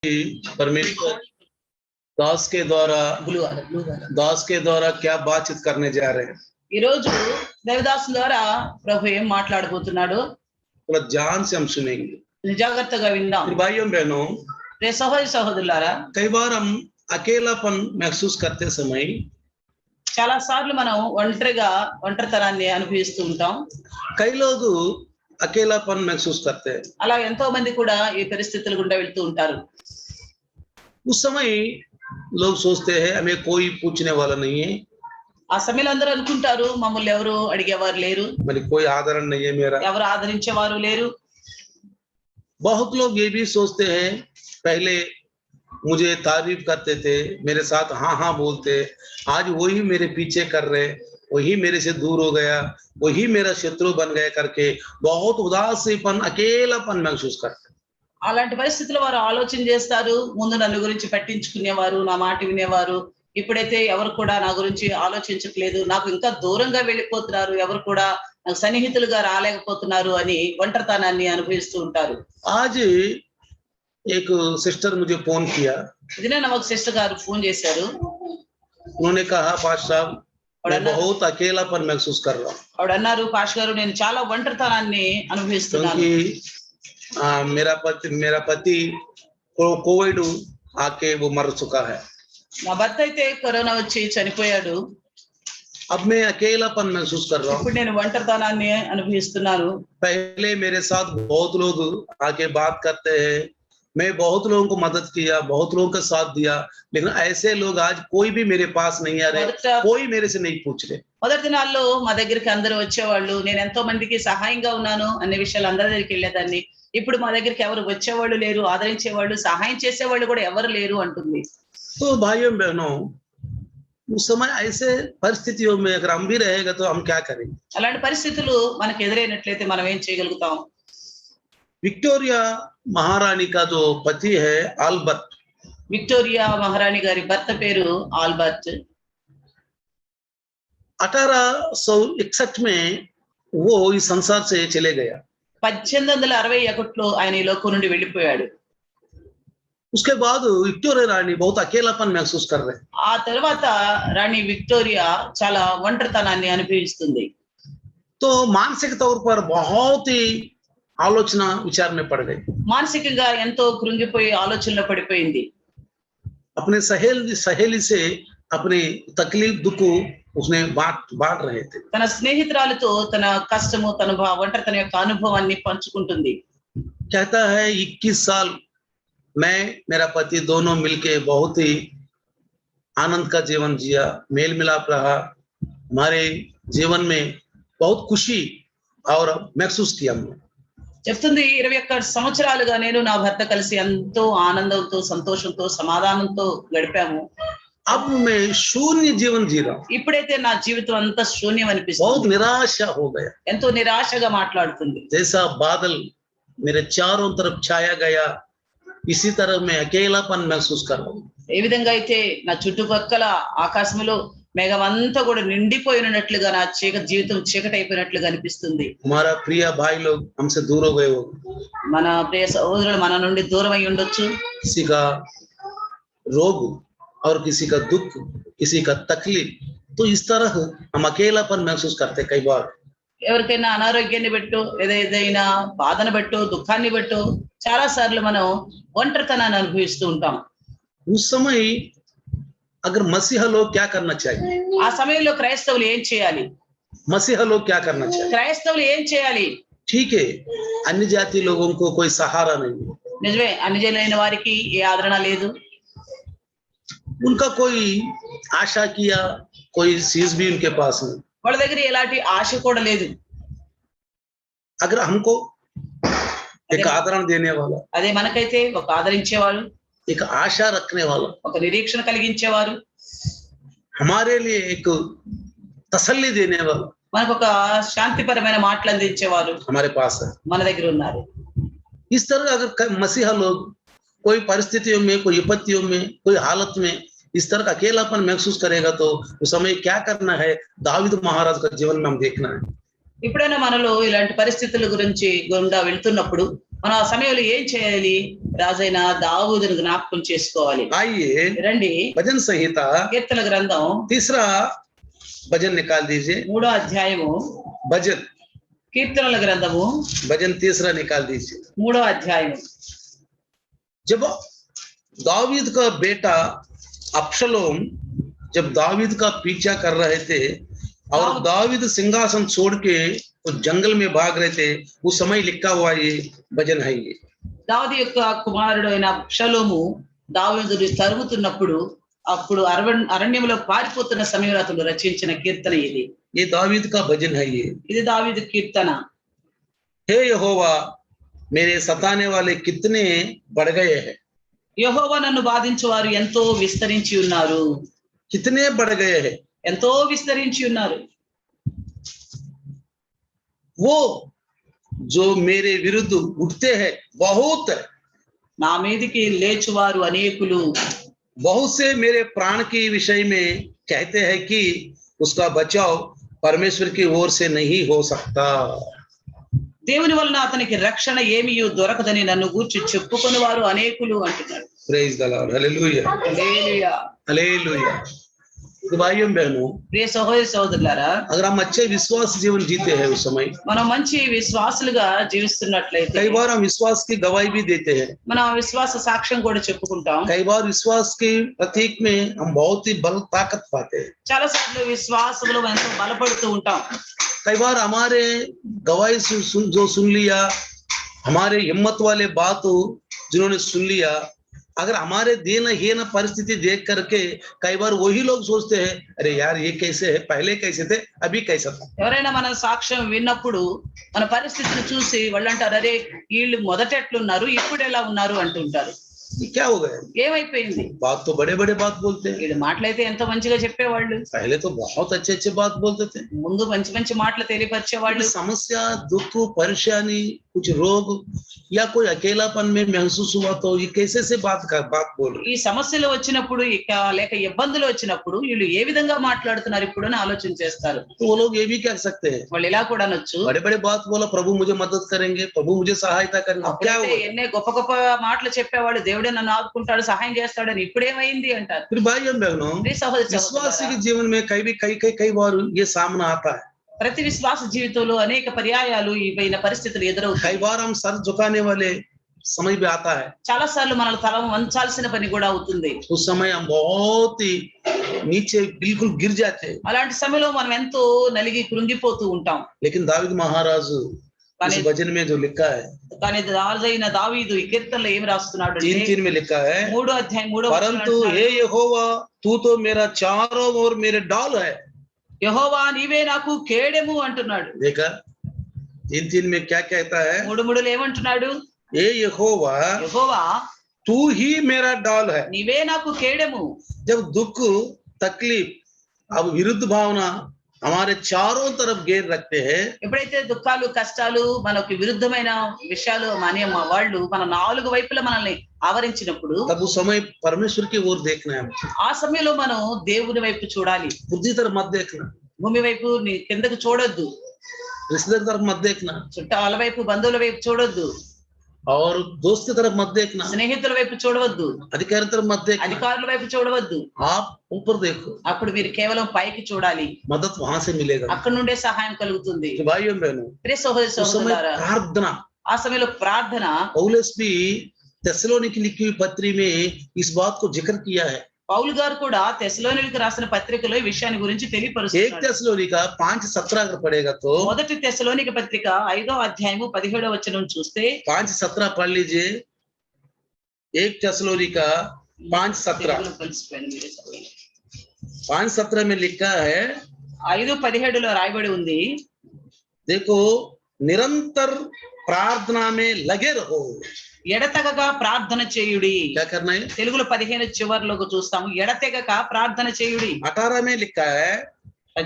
परमेश्वर दास के द्वारा क्या बातचीत करने जा रहे हैं। ఈ రోజు దేవదాసు ద్వారా ప్రభు ఏం మాట్లాడబోతున్నాడు थोड़ा ध्यान से हम सुनेंगे। జాగ్రత్తగా విందాం। भाइयों बहनों, రే సహోదరి సహోదరులారా, कई बार हम अकेलापन महसूस करते समय చాలా సార్లు మనం ఒంటరితనాన్ని అనుభవిస్తూ ఉంటాం। कई लोग अकेलापन महसूस करते हैं। అలా ఎంతో మంది కూడా ఈ పరిస్థితుల గుండా వెళ్తూ ఉంటారు। उस समय लोग सोचते हैं हमें कोई पूछने वाला नहीं है। ఆ సమయంలో అందరూ అనుకుంటారు మమ్మల్ని ఎవరు అడిగేవారు లేరు, मेरी कोई आदरण नहीं है, मेरा ఎవరు ఆదరించేవారు లేరు। बहुत लोग ये भी सोचते हैं पहले मुझे तारीफ करते थे, मेरे साथ हाँ हाँ बोलते, आज वही मेरे पीछे कर रहे, वही मेरे से दूर हो गया, वही मेरा शत्रु बन गया करके बहुत उदासीपन अकेलापन महसूस करते। అలాంటి పరిస్థితుల్లో వారు ఆలోచన చేస్తారు, ముందు నన్ను గురించి పట్టించుకునేవారు, నా మాట వినేవారు, ఇప్పుడైతే ఎవరు కూడా నా గురించి ఆలోచించట్లేదు, నాకు ఇంకా దూరంగా వెళ్ళిపోతున్నారు, ఎవరు కూడా నాకు సన్నిహితులుగా రాలేకపోతున్నారు అని ఒంటరితనాన్ని అనుభవిస్తూ ఉంటారు। आज एक सिस्टर मुझे फोन किया, ఇదినే నాకు సిస్టర్ గారు ఫోన్ చేశారు। उन्होंने कहा पास्टर साहब मैं बहुत अकेलापन महसूस कर रहा हूँ, ఆవిడ అన్నారు, పాస్టర్ గారు నేను చాలా ఒంటరితనాన్ని అనుభవిస్తున్నాను। क्योंकि मेरा पति कोविड आके वो मर चुका है। నా భర్త అయితే కరోనా వచ్చి చనిపోయాడు। अब मैं अकेलापन महसूस कर रहा हूँ। ఇప్పుడు నేను ఒంటరితనాన్ని అనుభవిస్తున్నాను। पहले मेरे साथ बहुत लोग आके बात करते हैं, मैं बहुत लोगों को मदद किया, बहुत लोगों का साथ दिया, लेकिन ऐसे लोग आज कोई भी मेरे पास नहीं आ रहे, कोई मेरे से नहीं पूछ रहे। మొదటి దినాల్లో మా దగ్గరికి అందరూ వచ్చేవాళ్ళు, నేను ఎంతో మందికి సహాయంగా ఉన్నాను అనే విషయాలు అందరి దగ్గరికి వెళ్ళేదాన్ని। ఇప్పుడు మా దగ్గరికి ఎవరు వచ్చేవాళ్ళు లేరు, ఆదరించేవాళ్ళు, సహాయం చేసేవాళ్ళు కూడా ఎవరు లేరు అంటుంది। तो भाइयों बहनों, उस समय ऐसे परिस्थितियों में अगर हम भी रहेगा तो हम क्या करेंगे। అలాంటి పరిస్థితులు మనకు ఎదురైనట్లయితే మనం ఏం చేయగలుగుతాం? विक्टोरिया महारानी का जो पति है आल्बर्ट, విక్టోరియా మహారాణి గారి భర్త పేరు ఆల్బర్ట్। 1861 में वो इस संसार से चले गया। 1861లో ఆయన ఈ లోకం నుండి వెళ్ళిపోయాడు। उसके बाद विक्टोरिया रानी बहुत अकेलापन महसूस कर रहे। ఆ తర్వాత రాణి విక్టోరియా చాలా ఒంటరితనాన్ని అనుభవిస్తుంది। तो मानसिक तौर पर बहुत ही आलोचना विचार में पड़ गई। మానసికంగా ఎంతో కృంగిపోయి ఆలోచనలో పడిపోయింది। अपने सहेली से अपनी तकलीफ दुख उसने बांट रहे थे। తన స్నేహితురాలతో తన కష్టము, తన ఒంటరితన యొక్క అనుభవాన్ని పంచుకుంటుంది। कहता है 21 साल मैं मेरा पति दोनों मिलके बहुत ही आनंद का जीवन जिया, मेल मिलाप रहा, हमारे जीवन में बहुत खुशी और महसूस किया। చెప్తుంది 21 సంవత్సరాలుగా నేను నా భర్త కలిసి ఎంతో ఆనందంతో, సంతోషంతో, సమాధానంతో గడిపాము। अब मैं शून्य जीवन जी रहा हूँ, ఇప్పుడైతే నా జీవితం అంతా శూన్యం बहुत అనిపిస్తుంది, निराशा हो गया। ఎంతో నిరాశగా మాట్లాడుతుంది। जैसा बादल मेरे चारों तरफ छाया गया, इसी तरह मैं अकेलापन महसूस कर रहा हूँ। ఏ విధంగా అయితే నా చుట్టుపక్కల ఆకాశంలో మేఘమంతా కూడా నిండిపోయినట్లుగా నా జీవితం చీకటి అయిపోయినట్లుగా అనిపిస్తుంది। हमारा प्रिय भाई लोग हमसे दूर हो गए हो, మన ప్రియ సహోదరులు మన నుండి దూరం అయి ఉండొచ్చు। किसी का रोग और किसी का दुख, किसी का तकलीफ, तो इस तरह हम अकेलापन महसूस करते कई बार। ఎవరికైనా అనారోగ్యాన్ని బట్టో, ఏదైనా బాధను బట్టో, దుఃఖాన్ని బట్టో చాలా సార్లు మనం ఒంటరితనాన్ని అనుభవిస్తూ ఉంటాం। उस समय अगर मसीहा लोग क्या करना चाहिए, ఆ సమయంలో క్రైస్తవులు ఏం చేయాలి? मसीहा लोग क्या करना चाहिए? క్రైస్తవులు ఏం చేయాలి? ठीक है, अन्य जाति लोगों को कोई सहारा नहीं है, నిజమే, అన్యజనులైన వారికి ఏ ఆదరణ లేదు, उनका कोई आशा किया कोई चीज भी उनके पास नहीं। వాళ్ళ దగ్గర ఎలాంటి ఆశ కూడా లేదు। अगर हमको एक आदरण देने वाला, అదే మనకైతే ఒక ఆదరించేవారు, एक आशा रखने वाला, ఒక నిరీక్షణ కలిగించేవారు, हमारे लिए एक तसल्ली देने वाला మనకు ఒక శాంతిపరమైన మాటలు అందించేవారు हमारे पास है। మన దగ్గర ఉన్నారు। इस तरह अगर मसीहा लोग कोई परिस्थितियों में, कोई विपत्तियों में, कोई हालत में इस तरह का अकेलापन महसूस करेगा तो उस समय क्या करना है, दाऊद महाराज का जीवन में हम देखना है। ఎప్పుడైనా మనలో ఇలాంటి పరిస్థితుల గురించి గుండా వెళ్తున్నప్పుడు మన ఆ సమయంలో ఏం చేయాలి? రాజైన దావీదును జ్ఞాపకం చేసుకోవాలి. आइए రండి, भजन संहिता కీర్తన గ్రంథం तीसरा भजन निकाल दीजिए। 3వ అధ్యాయము, भजन కీర్తనల గ్రంథము भजन तीसरा निकाल दीजिए। 3వ అధ్యాయము. जब दावीद का बेटा अब्शलोम जब दावीद का पीछा कर रहे थे और दावीद सिंहासन छोड़ के वो जंगल में भाग रहे थे, उस समय लिखा हुआ ये भजन है। ये దావీదు యొక్క కుమారుడు అయిన అబ్షలోము దావీదుని తరుముతున్నప్పుడు, అప్పుడు అరణ్యంలో పారిపోతున్న సమయంలో అతడు రచించిన కీర్తన ఇది. ये दावीद का भजन है। ये ఇది దావీదు కీర్తన. हे यहोवा मेरे सताने वाले कितने बढ़ गए हैं। యెహోవా నన్ను బాధించువారు ఎంతో విస్తరించి ఉన్నారు. कितने बढ़ गए हैं। ఎంతో విస్తరించి ఉన్నారు. वो जो मेरे विरुद्ध उठते हैं बहुत, నా మీదికి లేచువారు అనేకులు. बहुत से मेरे प्राण के विषय में कहते हैं कि उसका बचाव परमेश्वर की ओर से नहीं हो सकता। దేవుని వలన అతనికి రక్షణ ఏమీయూ దొరకదని నన్ను గూర్చి చెప్పుకొని వారు అనేకులు అంటున్నాడు. Praise the Lord, hallelujah hallelujah. Hallelujah. तो भाइयों बहनों, ప్రియ సహోదరి సహోదరులారా, अगर हम अच्छे विश्वास जीवन जीते हैं उस समय మనం మంచి విశ్వాసులుగా జీవిస్తున్నట్లయితే कई बार हम विश्वास की गवाही भी देते हैं। మన విశ్వాస సాక్ష్యం కూడా చెప్పుకుంటాం. कई बार विश्वास के प्रतीक में हम बहुत ही बल ताकत पाते हैं। చాలా సార్లు విశ్వాసంలో ఎంతో బలపడుతూ ఉంటాం. कई बार हमारे गवाही जो सुन लिया, हमारे हिम्मत वाले बात जिन्होंने सुन लिया, अगर हमारे दीन हीन परिस्थिति देख करके कई बार वही लोग सोचते हैं, अरे यार ये कैसे है, पहले कैसे थे, अभी कैसा था। ఎవరైనా మన సాక్ష్యం విన్నప్పుడు మన పరిస్థితిని చూసి వాళ్ళు అంటారు, అరే వీళ్ళు మొదట ఎట్లున్నారు, ఇప్పుడు ఎలా ఉన్నారు అంటుంటారు. ये क्या हो गया? ఏమైపోయింది? बात तो बड़े बड़े बात बोलते हैं, వీళ్ళు మాటలైతే ఎంతో మంచిగా చెప్పేవాళ్ళు, पहले तो बहुत अच्छे अच्छे बात बोलते थे। ముందు మంచి మంచి మాటలు తెలియపరిచేవాళ్ళు. समस्या, दुख, परेशानी, कुछ रोग या कोई अकेलापन में महसूस हुआ तो ये कैसे से बात बोल रहे। ఈ సమస్యలు వచ్చినప్పుడు లేక ఇబ్బందులు వచ్చినప్పుడు వీళ్ళు ఏ విధంగా మాట్లాడుతున్నారు ఇప్పుడు అని ఆలోచన చేస్తారు. तो वो लोग ये भी कह सकते हैं, వాళ్ళు ఇలా కూడా అనొచ్చు, बड़े बड़े बात बोला, प्रभु मुझे मदद करेंगे, प्रभु मुझे सहायता करेंगे, अब क्या అప్పుడైతే होगा? ఎన్నే గొప్ప గొప్ప మాటలు చెప్పేవాళ్ళు, దేవుడే నన్ను ఆదుకుంటాడు, సహాయం చేస్తాడని, ఇప్పుడేమైంది అంటారు. फिर भाइयों बहनों, ప్రియ సహోదరి विश्वासी సహోదరులారా, के जीवन में कई बार ये सामना आता है। ప్రతి విశ్వాస జీవితంలో అనేక పర్యాయాలు ఈ పరిస్థితులు ఎదురవుతాయి. कई बार हम सर झुकाने वाले समय भी आता है, చాలా సార్లు మనల్ని తల వంచాల్సిన పని కూడా అవుతుంది. उस समय हम बहुत ही नीचे बिल्कुल गिर जाते हैं। అలాంటి సమయంలో మనం ఎంతో నలిగి కృంగిపోతూ ఉంటాం. लेकिन दावीद महाराज इस भजन में जो लिखा है, కానీ రాజైన దావీదు ఈ కీర్తనలో ఏమి రాస్తున్నాడు అంటే 3:3 में लिखा है, 3వ అధ్యాయం 3వ परंतु हे यहोवा तू तो मेरा चारों ओर मेरे डाल है। యెహోవా నీవే నాకు కేడెము అంటున్నాడు. देखा 3:3 में क्या कहता है? 3:3 ఏమంటున్నాడు? हे यहोवा యెహోవా तू ही मेरा डाल है। నీవే నాకు కేడెము. जब दुख, तकलीफ, अब विरुद्ध भावना हमारे चारों तरफ घेर रखते हैं, ఎప్పుడైతే దుఃఖాలు కష్టాలు మనకు విరుద్ధమైన విషయాలు వాళ్ళు మన నాలుగు వైపులా మనల్ని ఆవరించినప్పుడు तब उस समय परमेश्वर की ओर देखना है। ఆ సమయంలో మనం దేవుని వైపు చూడాలి. बुद्धि तरफ मत देखना, భూమి వైపు కిందకు చూడొద్దు, रिश्तेदार तरफ मत देखना, చుట్టాల వైపు బంధువుల వైపు చూడొద్దు, और दोस्त की तरफ मत देखना, స్నేహితుల వైపు చూడవద్దు, अधिकारी तरफ मत देखना। అధికారుల వైపు చూడవద్దు. आप ऊपर देखो, అప్పుడు మీరు కేవలం పైకి చూడాలి, मदद वहां से मिलेगा। అక్కడ నుండే సహాయం కలుగుతుంది. तो भाइयों बहनों, ప్రియ సహోదరి उस समय సహోదరులారా, प्रार्थना, ఆ సమయంలో ప్రార్థన पौलुस भी थिस्सलुनीकी लिखी हुई पत्री में इस बात को जिक्र किया है। పౌలు గారు కూడా తెస్సలోనికీయులకు రాసిన పత్రికలో ఈ విషయాన్ని గురించి 1 తెలియపరుస్తున్నాడు. थिस्सलुनीका 5:17 अगर पढ़ेगा तो మొదటి తెస్సలోనిక పత్రిక 5వ అధ్యాయము 17వ వచనం చూస్తే 5:17 पढ़ लीजिए। 1 थिस्सलुनीका 5:17 5:17 में लिखा है, 5:17లో రాయబడి ఉంది, देखो निरंतर प्रार्थना में लगे रहो। ఎడతెగక ప్రార్థన చేయుడి. क्या करना है? తెలుగులో 15 చివర్లోకి చూస్తాము, ఎడతెగక ప్రార్థన చేయుడి. 18 में लिखा है,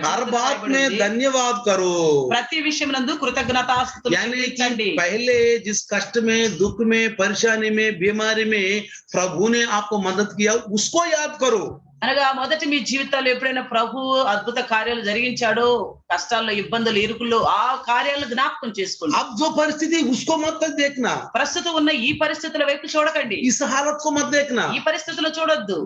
हर बात में धन्यवाद करो। ప్రతి విషయమునందు కృతజ్ఞతాస్తుతులు यानी कि చెల్లించండి. पहले जिस कष्ट में, दुख में, परेशानी में, बीमारी में प्रभु ने आपको मदद किया, उसको याद करो। అనగా మొదటి మీ జీవితాల్లో ఎప్పుడైనా ప్రభువు అద్భుత కార్యాలు జరిగించాడో, కష్టాల్లో, ఇబ్బందులు, ఇరుకుల్లో ఆ కార్యాలను జ్ఞాపకం చేసుకోండి. अब जो परिस्थिति उसको मत देखना, ప్రస్తుతం ఉన్న ఈ పరిస్థితుల వైపు చూడకండి. इस हालत को मत देखना। ఈ పరిస్థితుల్లో చూడొద్దు.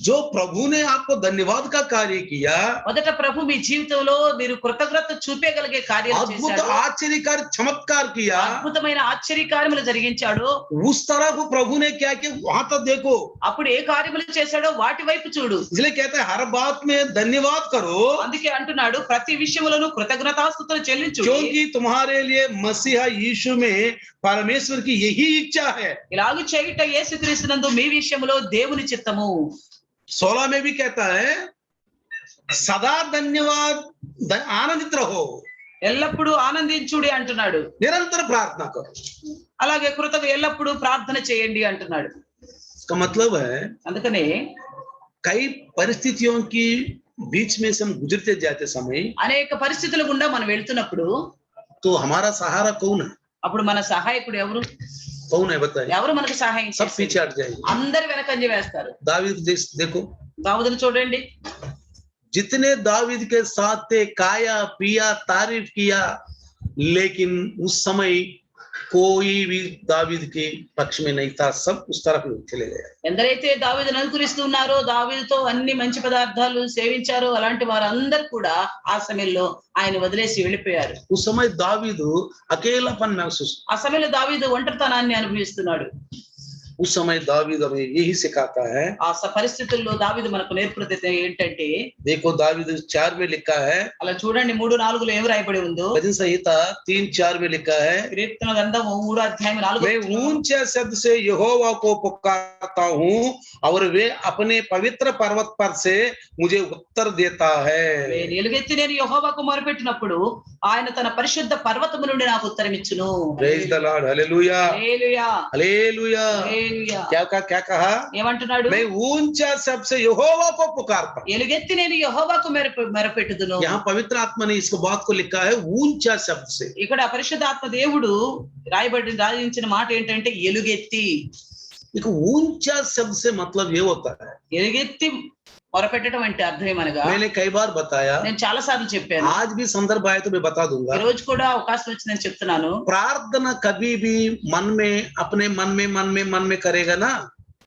जो प्रभु ने आपको धन्यवाद का कार्य किया, మొదట ప్రభు మీ జీవితంలో మీరు కృతజ్ఞత చూపేయగలిగే కార్యాలు अद्भुत చేశాడు, आश्चर्यकारी चमत्कार किया, అద్భుతమైన ఆశ్చర్యకార్యములు జరిగించాడు. उस तरह को प्रभु ने क्या किया वहां तक देखो। అప్పుడు ఏ కార్యములు చేశాడో వాటి వైపు చూడు. इसलिए कहते हैं हर बात में धन्यवाद करो, అందుకే అంటున్నాడు ప్రతి విషయములను కృతజ్ఞతాస్తుతులు చెల్లించు. क्योंकि तुम्हारे लिए मसीहा यीशु में परमेश्वर की यही इच्छा है। ఇలాగు చేయుట యేసుక్రీస్తునందు మీ విషయములో దేవుని చిత్తము. 16 में भी कहता है सदा धन्यवाद आनंदित रहो, ఎల్లప్పుడూ ఆనందించుడి అంటున్నాడు. निरंतर प्रार्थना करो। అలాగే ఎల్లప్పుడూ ప్రార్థన చేయండి అంటున్నాడు. इसका मतलब है అందుకనే कई परिस्थितियों की बीच में से हम गुजरते जाते समय అనేక పరిస్థితుల గుండా మనం వెళ్తున్నప్పుడు तो हमारा सहारा कौन है? అప్పుడు మన సహాయకుడు ఎవరు? कौन है बताइए? ఎవరు మనకు సహాయం सब చేసేది? पीछे हट जाएंगे। అందరు వెనకంజ వేస్తారు. दावीद देखो, దావీదును చూడండి. जितने दावीद के साथ थे खाया पिया तारीफ किया, लेकिन उस समय कोई भी दावीद के पक्ष में नहीं था, सब उस तरफ चले गए। ఎందరైతే దావీదును అనుకరిస్తున్నారో, దావీదుతో అన్ని మంచి పదార్థాలు సేవించారో అలాంటి వారందరూ కూడా ఆ సమయంలో ఆయన వదిలేసి వెళ్ళిపోయారు. उस समय दावीद अकेलापन महसूस, ఆ సమయంలో దావీదు ఒంటరితనాన్ని అనుభవిస్తున్నాడు. उस समय दावीद हमें यही सिखाता है। ఆ పరిస్థితుల్లో దావీదు మనకు నేర్పుతుంది ఏంటంటే, देखो दावीद 4 में लिखा है, అలా చూడండి 3:4 ఏం రాయబడి ఉందో. भजन संहिता 3:4 में लिखा है, కీర్తన గ్రంథము 3:4 मैं ऊंचे शब्द से यहोवा को पुकारता हूँ और वे अपने पवित्र पर्वत पर से मुझे उत्तर देता है। నేను ఎలుగెత్తి నేను యెహోవాకు మొరపెట్టినప్పుడు ఆయన తన పరిశుద్ధ పర్వతము నుండి నాకు ఉత్తరం ఇచ్చును. Praise the Lord, hallelujah hallelujah, hallelujah. Hallelujah. क्या कहा? ఏమంటున్నాడు? मैं ऊंचा शब्द से यहोवा को पुकारता हूं। ఎలుగెత్తి నేను యెహోవాకు మొరపెట్టుదును. यहाँ पवित्र आत्मा ने इसको बात को लिखा है ऊंचा शब्द से। ఇక్కడ పరిశుద్ధాత్మ దేవుడు రాయించిన మాట ఏంటంటే ఎలుగెత్తి. देखो ऊंचा शब्द से मतलब ये होता है, ఎలుగెత్తి మొరపెట్టడం అంటే అర్థం ఏమనగా, मैंने कई बार बताया, నేను చాలా సార్లు చెప్పాను, आज भी संदर्भ आए तो मैं बता दूंगा। ఈ రోజు కూడా అవకాశం వచ్చి నేను చెప్తున్నాను. प्रार्थना कभी भी मन में अपने मन में करेगा ना,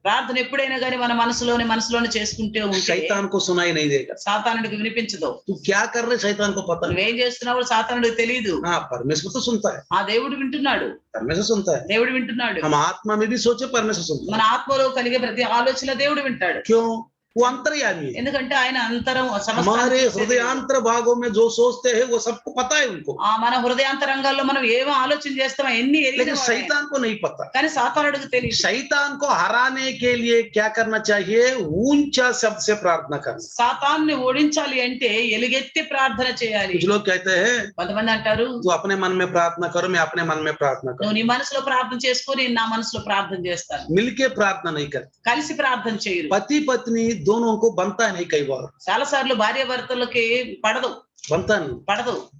ప్రార్థన ఎప్పుడైనా కానీ మన మనసులోనే చేసుకుంటే ఉంటే शैतान को सुनाई नहीं देगा। సాతానుడికి వినిపించదు. तू क्या कर रहे शैतान को पता नहीं। నువ్వేం చేస్తున్నావో సాతానుడికి తెలియదు. हाँ परमेश्वर तो सुनता है, ఆ దేవుడు వింటున్నాడు. परमेश्वर सुनता है। దేవుడు వింటున్నాడు. हम आत्मा में भी सोचे परमेश्वर सुनता మన ఆత్మలో కలిగే ప్రతి ఆలోచన దేవుడు వింటాడు. है। क्यों? वो अंतर्यामी है। ఎందుకంటే ఆయన అంతరం हमारे हृदयांतर भागों में जो सोचते हैं वो सबको पता है उनको, మన హృదయాంతరంగాల్లో మనం ఏమో ఆలోచన చేస్తామో ఎన్ని लेकिन ఎరిగిన शैतान को नहीं पता। కానీ సాతానుడికి తెలియదు. शैतान को हराने के लिए क्या करना चाहिए? ऊंचा शब्द से प्रार्थना करना। సాతాన్ని ఓడించాలి అంటే ఎలుగెత్తి ప్రార్థన చేయాలి. कुछ लोग कहते हैं కొంతమంది అంటారు, तू अपने मन में प्रार्थना करो, मैं अपने मन में प्रार्थना करूं। నువ్వు నీ మనసులో ప్రార్థన చేసుకో, నేను నా మనసులో ప్రార్థన చేస్తాను. मिलके प्रार्थना नहीं करते। కలిసి ప్రార్థన చేయరు. पति पत्नी दोनों को बनता है नहीं, कई बार చాలా సార్లు భార్య భర్తలకి పడదు. बनता नहीं।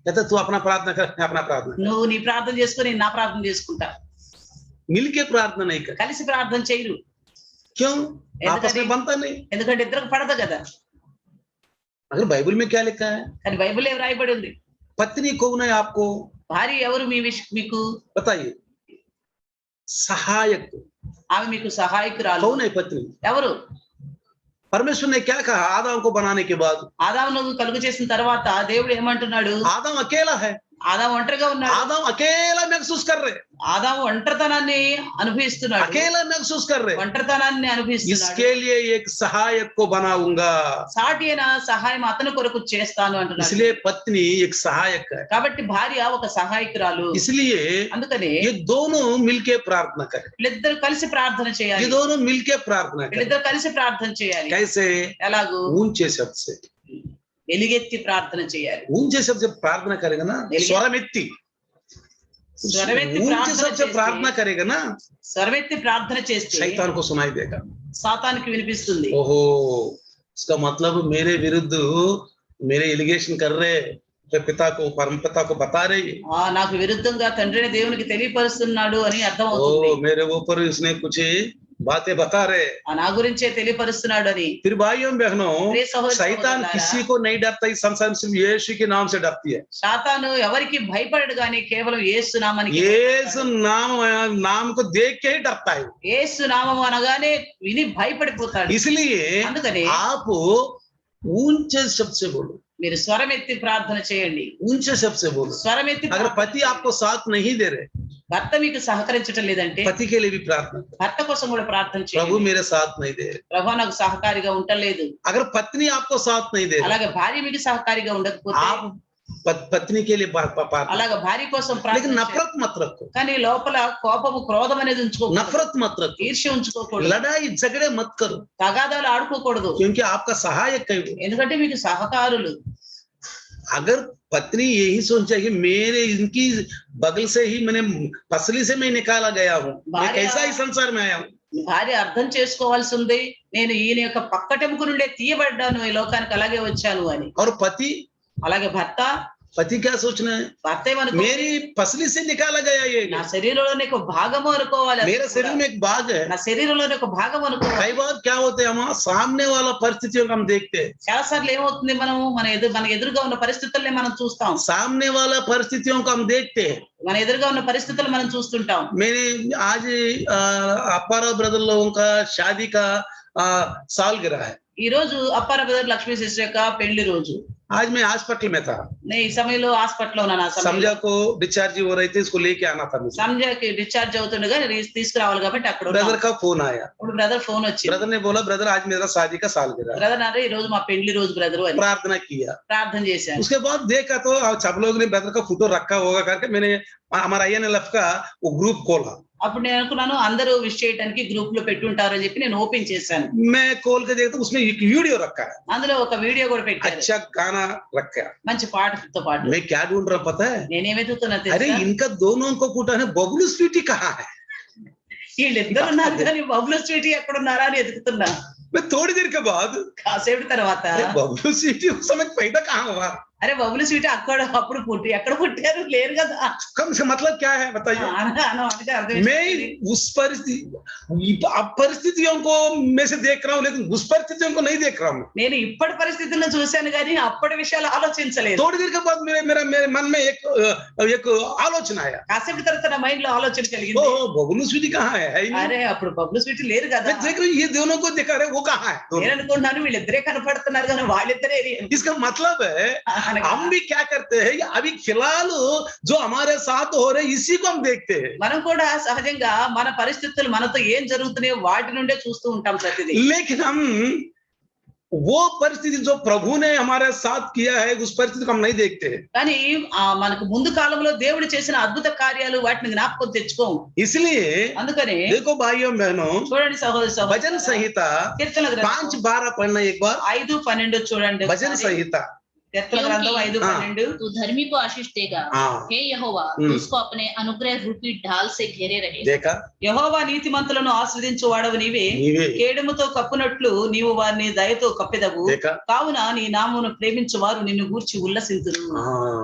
कहते तू अपना प्रार्थना कर, मैं अपना प्रार्थना कर। నువ్వు నీ ప్రార్థన చేసుకో, నేను నా ప్రార్థన చేసుకుంటా. मिलके प्रार्थना नहीं कर। కలిసి ప్రార్థన చేయరు. क्यों? आपस में बनता नहीं। ఎందుకంటే ఇద్దరికి పడదు కదా. अगर बाइबल में क्या लिखा है? కానీ బైబిల్ ఏం రాయబడి ఉంది? पत्नी कौन है आपको? భార్య ఎవరు మీకు बताइए। सहायक ఆమె మీకు సహాయకురాలు. कौन है पत्नी? ఎవరు? परमेश्वर ने क्या कहा आदम को बनाने के बाद? ఆదామును కలుగు చేసిన తర్వాత దేవుడు ఏమంటున్నాడు? आदम अकेला है, ఆదాము ఒంటరిగా ఉన్నాడు. आदम अकेला महसूस कर रहे, ఆదాము ఒంటరితనాన్ని అనుభవిస్తున్నాడు. अकेला महसूस कर रहे। ఒంటరితనాన్ని అనుభవిస్తున్నాడు. इसके लिए एक सहायक को बनाऊंगा, సాటి అయిన సహాయం అతని కొరకు చేస్తాను అంటున్నాడు. इसलिए पत्नी एक सहायक है। కాబట్టి భార్య ఒక సహాయకురాలు. इसलिए అందుకని ये दोनों मिलके प्रार्थना करें, వీళ్ళిద్దరు కలిసి ప్రార్థన ये చేయాలి. दोनों मिलके प्रार्थना करें। వీళ్ళిద్దరు కలిసి ప్రార్థన చేయాలి. कैसे? ఎలాగూ? ऊंचे शब्द से। ఎలుగెత్తి ప్రార్థన చేయాలి. ऊंचे शब्द से प्रार्थना करेगा ना, स्वरमेत्ती స్వరమెత్తి ऊंचे शब्द से प्रार्थना करेगा ना, స్వరమెత్తి ప్రార్థన చేస్తే शैतान को सुनाई देगा। సాతానికి వినిపిస్తుంది. ओहो, इसका मतलब मेरे विरुद्ध मेरे एलिगेशन कर रहे पिता को, परम पिता को बता रही, నాకు విరుద్ధంగా తండ్రిని దేవునికి తెలియపరుస్తున్నాడు అని అర్థం అవుతుంది. मेरे ऊपर इसने कुछ बातें बता रहे। ఆ నా గురించే తెలియపరుస్తున్నాడు అని. फिर भाइयों बहनों, ప్రియ సహోదరి शैतान సహోదరులారా, किसी को नहीं डरता, इस संसार में सिर्फ यीशु के नाम से डरती है। సాతాను ఎవరికి భయపడడు గాని కేవలం యేసు నామానికి यीशु భయపడతాడు. नाम को देख के ही डरता है। యేసు నామం అనగానే విని భయపడిపోతాడు. इसलिए అందుకని आप ऊंचे शब्द से बोलो, మీరు స్వరం ఎత్తి ప్రార్థన చేయండి. ऊंचे शब्द से बोलो। స్వరం ఎత్తి अगर ప్రార్థన पति आपको साथ नहीं दे रहे, భర్త మీకు సహకరించటం లేదంటే पति के लिए भी प्रार्थना करो, భర్త కోసం కూడా ప్రార్థన प्रभु చేయండి. मेरे साथ नहीं दे रहे। ప్రభు నాకు సహకారిగా ఉండలేదు. अगर पत्नी आपको साथ नहीं दे रही, అలాగే భార్య మీకు సహకారిగా ఉండకపోతే आप पत्नी के लिए प्रार्थना, అలాగే భార్య కోసం लेकिन ప్రార్థన చేయండి. नफरत मत रखो, కానీ లోపల కోపము క్రోధం అనేది ఉంచుకోకూడదు. नफरत मत रखो, ఈర్ష్య ఉంచుకోకూడదు. लड़ाई झगड़े मत करो, తగాదాలు ఆడుకోకూడదు. क्योंकि आपका सहायक है वो। ఎందుకంటే మీకు సహకారులు. अगर पत्नी यही सोचे कि मेरे इनकी बगल से ही मैंने पसली से मैं निकाला गया हूँ, मैं कैसा ही संसार में आया हूँ, భార్య అర్థం చేసుకోవాల్సి ఉంది, నేను ఈయన యొక్క పక్కటెముక నుండే తీయబడ్డాను, ఈ లోకానికి అలాగే వచ్చాను అని. और पति అలాగే पति क्या सोचना है, భర్త ఏమనుకో, मेरी पसली से निकाला गया ये, నా శరీరంలోని ఒక భాగము అనుకోవాలి. అది मेरे शरीर కూడా. में एक भाग है। నా శరీరంలోని ఒక భాగం అనుకోవాలి. कई बार क्या होते हैं, हम सामने वाला परिस्थितियों को हम देखते हैं, చాలా సార్లు ఏమవుతుంది, మనం మన ఎదురుగా ఉన్న పరిస్థితుల్ని మనం చూస్తాం. सामने वाला परिस्थितियों को हम देखते हैं। మన ఎదురుగా ఉన్న పరిస్థితులు మనం చూస్తుంటాం. मैंने आज अपारा ब्रदर लोगों का शादी का सालगिरह है। ఈ రోజు అప్పార బ్రదర్ లక్ష్మీ సిస్టర్ యొక్క పెళ్లి రోజు. आज मैं हॉस्पिटल में था, నేను ఈ సమయంలో హాస్పిటల్ లో ఉన్నాను. ఆ సమయంలో समझा को डिस्चार्ज हो रही थी, इसको लेके आना था मुझे। సంజయ్కి డిశ్చార్జ్ అవుతుండగా తీసుకురావాలి కాబట్టి అక్కడ ఉన్నాం. ब्रदर का फोन आया, ఇప్పుడు బ్రదర్ ఫోన్ వచ్చింది. ब्रदर ने बोला, ब्रदर आज मेरा शादी का सालगिरह है। బ్రదర్ అన్నారు, ఈ రోజు మా పెళ్లి రోజు బ్రదర్ అని प्रार्थना किया, ప్రార్థన చేశాను. उसके बाद देखा तो सब लोग ने ब्रदर का फोटो रखा होगा करके मैंने हमारा INLF का वो ग्रुप खोला। అప్పుడు నేను అనుకున్నాను అందరూ విష్ చేయడానికి గ్రూప్ లో పెట్టుంటారని చెప్పి నేను ఓపెన్ చేశాను. मैं खोल के देखता उसमें एक वीडियो रखा है, అందులో ఒక వీడియో కూడా పెట్టారు, अच्छा गाना रखा है। మంచి పాటతో పాటు. मैं क्या ढूंढ रहा पता है, నేనేం వెతుకుతున్నా अरे తెలుసా, इनका दोनों को कूटा है, बबलू स्वीटी कहाँ है। వీళ్ళిద్దరు ఉన్నారు కానీ బబుల్ స్వీటీ ఎక్కడ ఉన్నారా అని వెతుకుతున్నా. मैं थोड़ी देर के बाद, కాసేపు తర్వాత अरे बबलू स्वीटी उस समय पैदा कहाँ हुआ, అరే బబుల్ స్వీటీ అప్పుడు పుట్టి ఎక్కడ పుట్టారు, లేరు కదా. कम से मतलब क्या है बताइए। అనగా అర్థం मैं उस परिस्थितियों को मैं से देख रहा हूँ, लेकिन उस परिस्थितियों को नहीं देख रहा हूँ। నేను ఇప్పటి పరిస్థితులను చూశాను కానీ అప్పటి విషయాలు ఆలోచించలేదు. थोड़ी देर के बाद मेरे मन में एक आलोचना आया, కాసేపు తర్వాత నా మైండ్ లో ఆలోచన కలిగింది, ओ बबलू स्वीटी कहाँ है ही नहीं। అరే అప్పుడు బబుల్ స్వీటీ లేరు కదా. मैं देख रहा हूँ ये दोनों को दिखा रहे, वो कहाँ है दोनों? నేను అనుకుంటున్నాను వీళ్ళిద్దరే కనపడుతున్నారు కానీ వాళ్ళిద్దరే इसका मतलब है हम भी क्या करते हैं, अभी फिलहाल जो हमारे साथ हो रहे इसी को हम देखते हैं। మనం కూడా సహజంగా మన పరిస్థితులు మనతో ఏం జరుగుతున్నాయో వాటి నుండే చూస్తూ ఉంటాం ప్రతిదీ. लेकिन हम वो परिस्थिति जो प्रभु ने हमारे साथ किया है उस परिस्थिति को हम नहीं देखते हैं। కానీ మనకు ముందు కాలంలో దేవుడు చేసిన అద్భుత కార్యాలు వాటిని జ్ఞాపకం తెచ్చుకోము. इसलिए అందుకని देखो भाइयों बहनों, చూడండి సహోదరి भजन संहिता కీర్తన గ్రంథం 5:12 పढ़ना एक बार। 5:12 చూడండి. भजन संहिता కీర్తన గ్రంథం 5:12. तू धर्मी को आशीष देगा, हाँ। हे यहोवा उसको अपने अनुग्रह रूपी ढाल से घेरे रहे। देखा, యెహోవా నీతిమంతులను ఆశ్రదించు వాడవు నీవే, నీవే. కేడుముతో కప్పునట్లు నీవు వారిని దయతో కప్పెదవు. देखा, కావున నీ నామమును ప్రేమించు వారు నిన్ను గూర్చి ఉల్లసింతురు. हाँ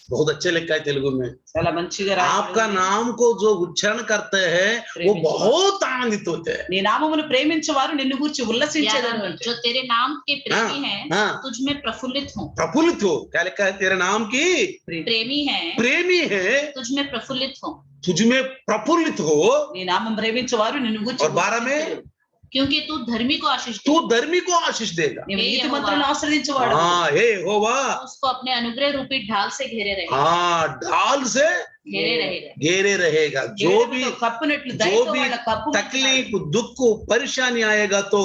बहुत अच्छे लिखा है तेलुगु में। చాలా మంచిగా आपका రాశారు. नाम को जो उच्चारण करते हैं वो बहुत आनंदित होते हैं। నీ నామమును ప్రేమించు వారు నిన్ను గూర్చి ఉల్లసించేదను అంటే. जो तेरे नाम के प्रेमी हैं, हाँ, तुझ में प्रफुल्लित हूँ। प्रफुल्लित हो, क्या लिखा है, तेरे नाम की प्रेमी हैं, प्रेमी है, तुझ में प्रफुल्लित हूँ। तुझ में प्रफुल्लित हो। నీ నామం ప్రేమించు వారు నిన్ను గూర్చి और 12 में ఉల్లసింతురు. क्योंकि तू धर्मी को आशीष तू देगा, धर्मी को आशीष देगा। నీవు हे నీతిమంతులను యెహోవా. ఆశ్రదించువాడు. हाँ हे होवा, उसको अपने अनुग्रह रूपी ढाल से घेरे रहे। हाँ ढाल से घेरे रहेगा। घेरे रहेगा। जो भी కప్పునట్లు जो దయతో भी వాళ్ళ కప్పు तकलीफ दुख परेशानी आएगा तो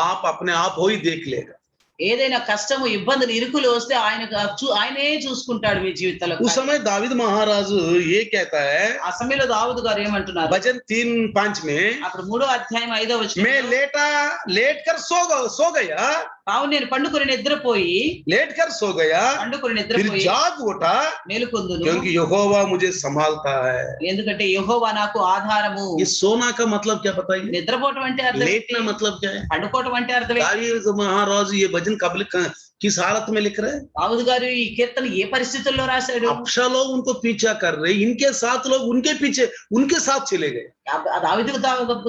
आप अपने आप हो ही देख लेगा। ఏదైనా కష్టము ఇబ్బందులు ఇరుకులు వస్తే ఆయనే చూసుకుంటాడు మీ జీవితంలో. उस समय दाविद महाराज ये कहता है, ఆ సమయంలో దావీదు గారు ఏమంటున్నారు, भजन 3:5 में, అప్పుడు 3:5 मैं लेट कर सो गया, కావున నేను పండుకొని నిద్రపోయి लेट कर सो गया, పండుకొని फिर నిద్రపోయి जाग उठा, మేలుకొందును, क्योंकि यहोवा मुझे संभालता है। ఎందుకంటే యెహోవా నాకు ఆధారము. ये सोना का मतलब क्या बताइए, నిద్రపోవటం అంటే అర్థం ఏంటి? लेटना मतलब क्या है। పండుకోవటం అంటే అర్థం ఏంటి? दावीद महाराज ये भजन किस हालत में लिख रहे हैं? దావీదు గారు ఈ కీర్తన ఏ పరిస్థితుల్లో రాశాడు? अबशालोम उनको पीछा कर रहे, इनके साथ लोग उनके पीछे उनके साथ चले गए। దావీదు